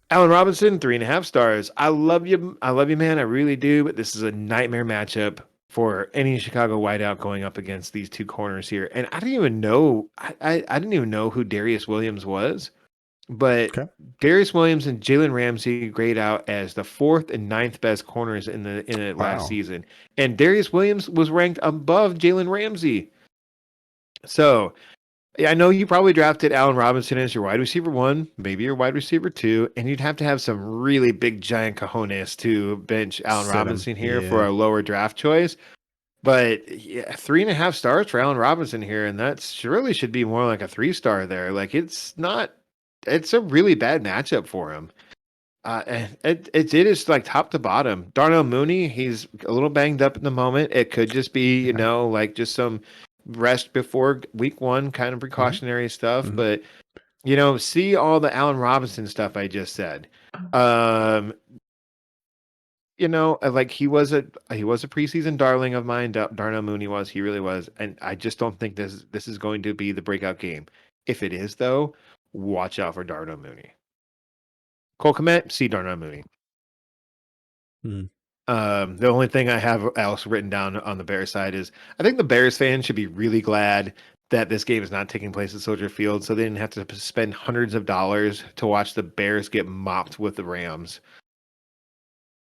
Allen Robinson, 3.5 stars. I love you, man. I really do, but this is a nightmare matchup for any Chicago wideout going up against these two corners here. And I didn't even know I didn't even know who Darius Williams was. But Darius Williams and Jalen Ramsey grade out as the 4th and 9th best corners in the last season. And Darius Williams was ranked above Jalen Ramsey. So I know you probably drafted Allen Robinson as your wide receiver 1, maybe your wide receiver 2, and you'd have to have some really big giant cojones to bench Allen Robinson here for a lower draft choice. But 3.5 stars for Allen Robinson here, and that really should be more like a 3-star there. Like it's a really bad matchup for him. It is like top to bottom. Darnell Mooney, he's a little banged up at the moment. It could just be, like just some rest before week 1 kind of precautionary stuff. But, see all the Allen Robinson stuff I just said. Like he was a preseason darling of mine. Darnell Mooney was. He really was. And I just don't think this is going to be the breakout game. If it is, though, watch out for Darnell Mooney. Cole Kmet, see Darnell Mooney. The only thing I have else written down on the Bears side is I think the Bears fans should be really glad that this game is not taking place at Soldier Field, so they didn't have to spend hundreds of dollars to watch the Bears get mopped with the Rams.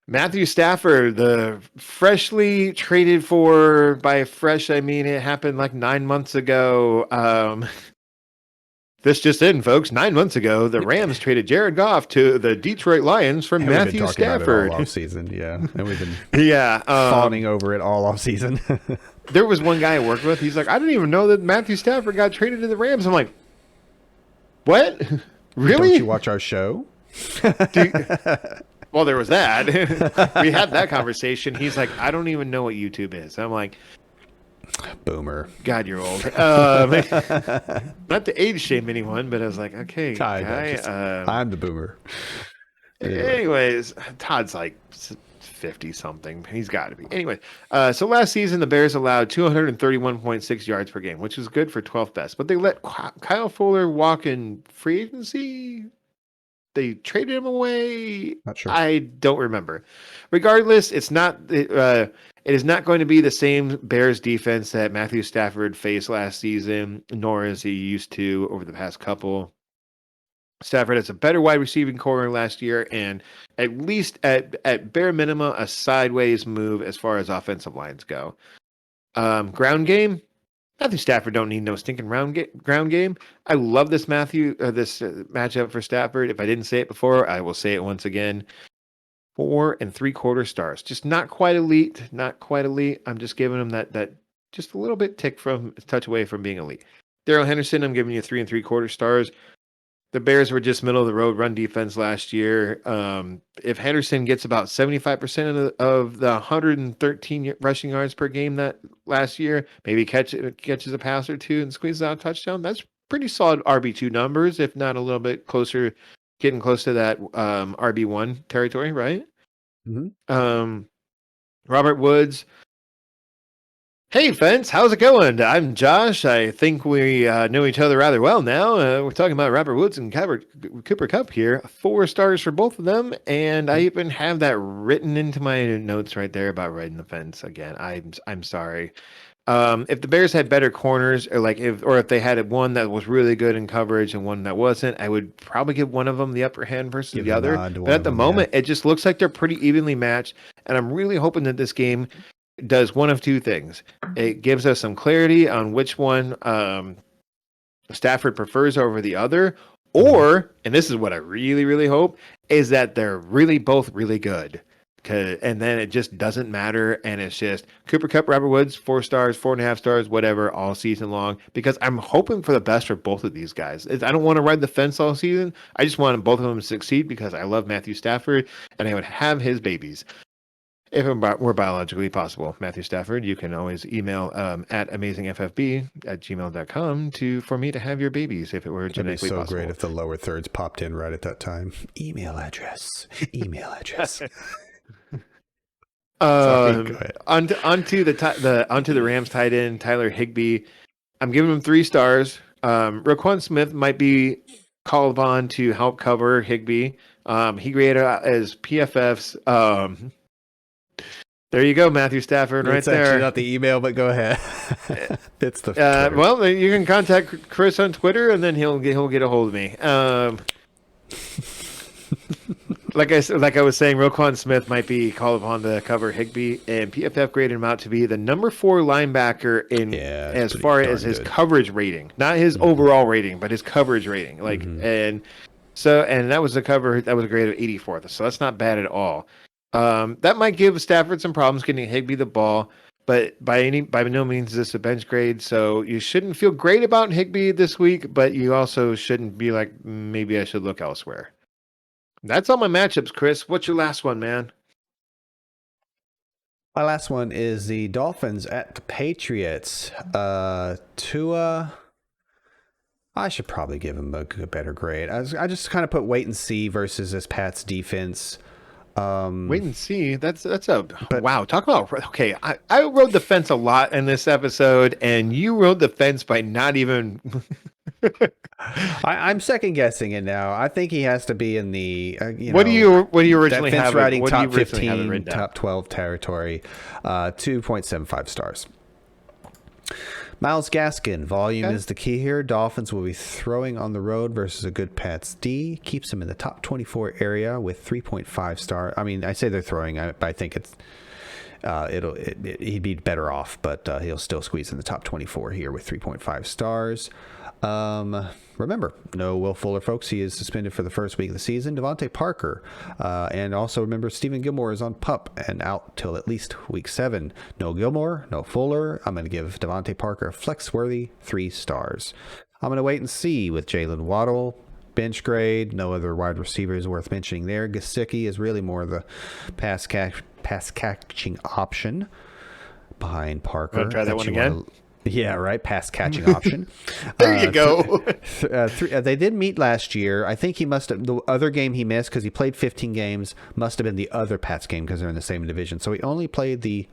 Matthew Stafford, the freshly traded for, by fresh, I mean it happened like 9 months ago. This just in, folks. 9 months ago, the Rams traded Jared Goff to the Detroit Lions for And Matthew we've been talking Stafford. about it all offseason, yeah. And we've been fawning over it all offseason. There was one guy I worked with. He's like, I didn't even know that Matthew Stafford got traded to the Rams. I'm like, what? Really? Don't you watch our show? Well, there was that. We had that conversation. He's like, I don't even know what YouTube is. I'm like, boomer. God, you're old. Not to age shame anyone, but I was like, okay, guy. I'm the boomer. Anyways, Todd's like 50 something. He's got to be. Anyway, so last season the Bears allowed 231.6 yards per game, which is good for 12th best. But they let Kyle Fuller walk in free agency. They traded him away. Not sure. I don't remember. Regardless, it's not. It is not going to be the same Bears defense that Matthew Stafford faced last season, nor is he used to over the past couple. Stafford has a better wide receiving core last year, and at least at bare minimum, a sideways move as far as offensive lines go. Ground game. Matthew Stafford don't need no stinking ground game. I love this matchup for Stafford. If I didn't say it before, I will say it once again. 4 3/4 stars. Just not quite elite. Not quite elite. I'm just giving him that just a little bit touch away from being elite. Darrell Henderson, I'm giving you 3 3/4 stars. The Bears were just middle of the road run defense last year. If Henderson gets about 75% of the 113 rushing yards per game that last year, maybe catches a pass or two and squeezes out a touchdown, that's pretty solid RB2 numbers, if not a little bit closer, getting close to that RB1 territory, right? Mm-hmm. Robert Woods. Hey, Fence, how's it going? I'm Josh. I think we know each other rather well now. We're talking about Robert Woods and Cooper Kupp here. 4 stars for both of them, and I even have that written into my notes right there about riding the fence again. I'm sorry. If the Bears had better corners, or if they had one that was really good in coverage and one that wasn't, I would probably give one of them the upper hand versus the other. But at the moment, it just looks like they're pretty evenly matched, and I'm really hoping that this game does one of two things. It gives us some clarity on which one Stafford prefers over the other, or, and this is what I really, really hope, is that they're really both really good. And then it just doesn't matter, and it's just Cooper Kupp, Robert Woods, 4 stars, 4.5 stars, whatever, all season long, because I'm hoping for the best for both of these guys. I don't want to ride the fence all season. I just want both of them to succeed because I love Matthew Stafford, and I would have his babies. If it were biologically possible, Matthew Stafford, you can always email at amazingffb@gmail.com for me to have your babies if it were genetically possible. It'd be so great if the lower thirds popped in right at that time. Email address. Onto the Rams tight end, Tyler Higbee. I'm giving him 3 stars. Roquan Smith might be called upon to help cover Higbee. He graded as PFF's. There you go, Matthew Stafford, right there. It's actually not the email, but go ahead. It's the well, you can contact Chris on Twitter, and then he'll get a hold of me. Like I was saying, Roquan Smith might be called upon to cover Higbee, and PFF graded him out to be the number 4 linebacker as far as his coverage rating, not his overall rating, but his coverage rating. And that was a grade of 84th, so that's not bad at all. That might give Stafford some problems getting Higbee the ball, but by no means is this a bench grade, so you shouldn't feel great about Higbee this week, but you also shouldn't be like, maybe I should look elsewhere. That's all my matchups, Chris. What's your last one, man? My last one is the Dolphins at the Patriots. Tua, I should probably give him a better grade. I just kind of put wait and see versus this Pats defense. Wait and see. Wow. Talk about, okay. I rode the fence a lot in this episode, and you rode the fence by not even. I'm second guessing it now. I think he has to be in the. What do you originally have? Riding top 15, top 12 territory. 2.75 stars. Myles Gaskin, volume is the key here. Dolphins will be throwing on the road versus a good Pats D. Keeps them in the top 24 area with 3.5 star. I mean, I say they're throwing, but I think it's he'd be better off, but he'll still squeeze in the top 24 here with 3.5 stars. Remember, no Will Fuller, folks. He is suspended for the first week of the season. Devontae Parker. And also remember, Stephen Gilmore is on PUP and out till at least week 7. No Gilmore, no Fuller. I'm going to give Devontae Parker a flex-worthy 3 stars. I'm going to wait and see with Jalen Waddle. Bench grade. No other wide receivers worth mentioning there. Gesicki is really more the pass catching option behind Parker. Want to try that one again? Yeah, right. Pass catching option. There you go. They did meet last year. I think he must have, the other game he missed because he played 15 games must have been the other Pats game because they're in the same division. So he only played the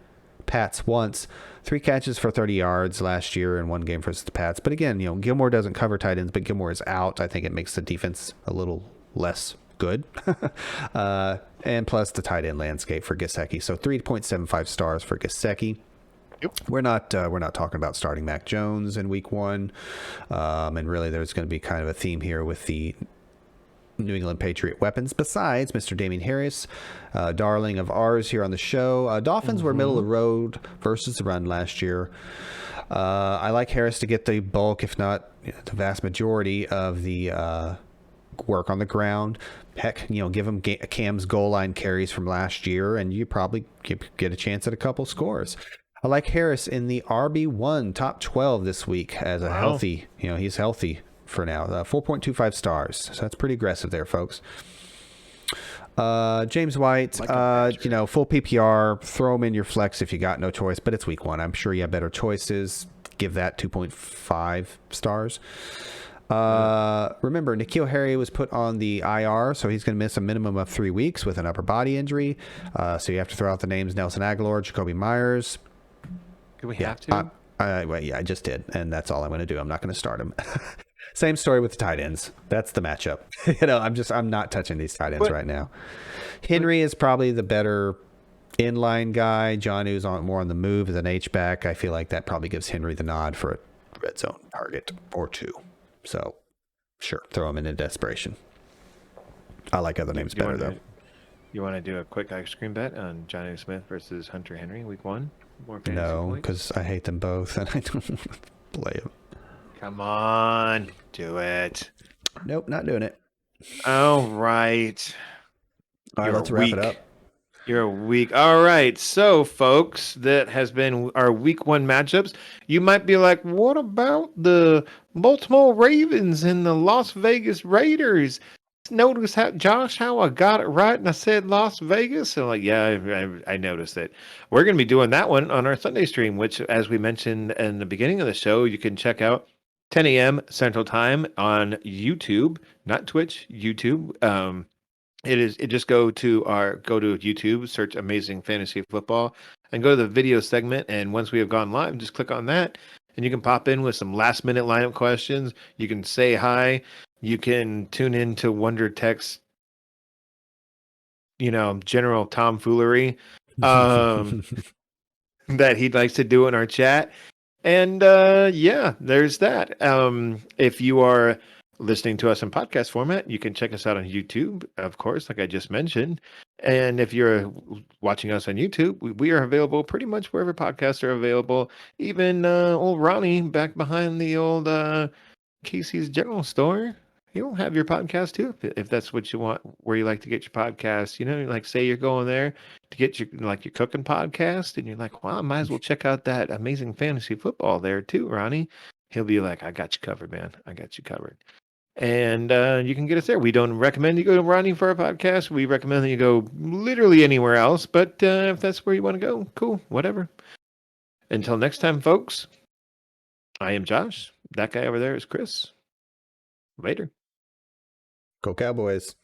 Pats once. 3 catches for 30 yards last year in 1 game versus the Pats. But again, Gilmore doesn't cover tight ends, but Gilmore is out. I think it makes the defense a little less good. And plus the tight end landscape for Gesicki. So 3.75 stars for Gesicki. Yep. We're not talking about starting Mac Jones in week 1. And really there's going to be kind of a theme here with the New England Patriot weapons besides Mr. Damien Harris, darling of ours here on the show. Dolphins were middle of the road versus the run last year. I like Harris to get the bulk, if not the vast majority of the work on the ground. Heck, give him Cam's goal line carries from last year and you probably get a chance at a couple scores. I like Harris in the RB1 top 12 this week as a healthy, he's healthy for now. 4.25 stars. So that's pretty aggressive there, folks. James White, full PPR, throw him in your flex if you got no choice, but it's week 1. I'm sure you have better choices. Give that 2.5 stars. Remember, N'Keal Harry was put on the IR, so he's going to miss a minimum of 3 weeks with an upper body injury. So you have to throw out the names Nelson Aguilar, Jacoby Myers. Do we have to? I just did, and that's all I'm going to do. I'm not going to start him. Same story with the tight ends. That's the matchup. I'm not touching these tight ends right now. Henry is probably the better inline guy. Jonnu's more on the move as an H-back. I feel like that probably gives Henry the nod for a red zone target or 2. So, sure, throw him in desperation. I like other names better, though. You want to do a quick ice cream bet on Jonnu Smith versus Hunter Henry week 1? No, because I hate them both, and I don't want to play them. Come on, do it. Nope, not doing it. All right. All right, let's wrap it up. You're weak. All right. So, folks, that has been our week 1 matchups. You might be like, what about the Baltimore Ravens and the Las Vegas Raiders? Notice how I got it right and I said Las Vegas. So like, yeah, I noticed it. We're going to be doing that one on our Sunday stream, which, as we mentioned in the beginning of the show, you can check out 10 a.m. Central Time on YouTube, not Twitch, YouTube. Just go to YouTube, search Amazing Fantasy Football, and go to the video segment. And once we have gone live, just click on that, and you can pop in with some last minute lineup questions. You can say hi. You can tune in to Wonder Tech's, general tomfoolery that he likes to do in our chat. And there's that. If you are listening to us in podcast format, you can check us out on YouTube, of course, like I just mentioned. And if you're watching us on YouTube, we are available pretty much wherever podcasts are available. Even old Ronnie back behind the old Casey's General Store. He'll have your podcast too, if that's what you want, where you like to get your podcast. Like say you're going there to get your cooking podcast, and you're like, well, I might as well check out that Amazing Fantasy Football there too, Ronnie. He'll be like, I got you covered, man. I got you covered. And you can get us there. We don't recommend you go to Ronnie for a podcast. We recommend that you go literally anywhere else. But if that's where you want to go, cool, whatever. Until next time, folks, I am Josh. That guy over there is Chris. Later. Go Cowboys.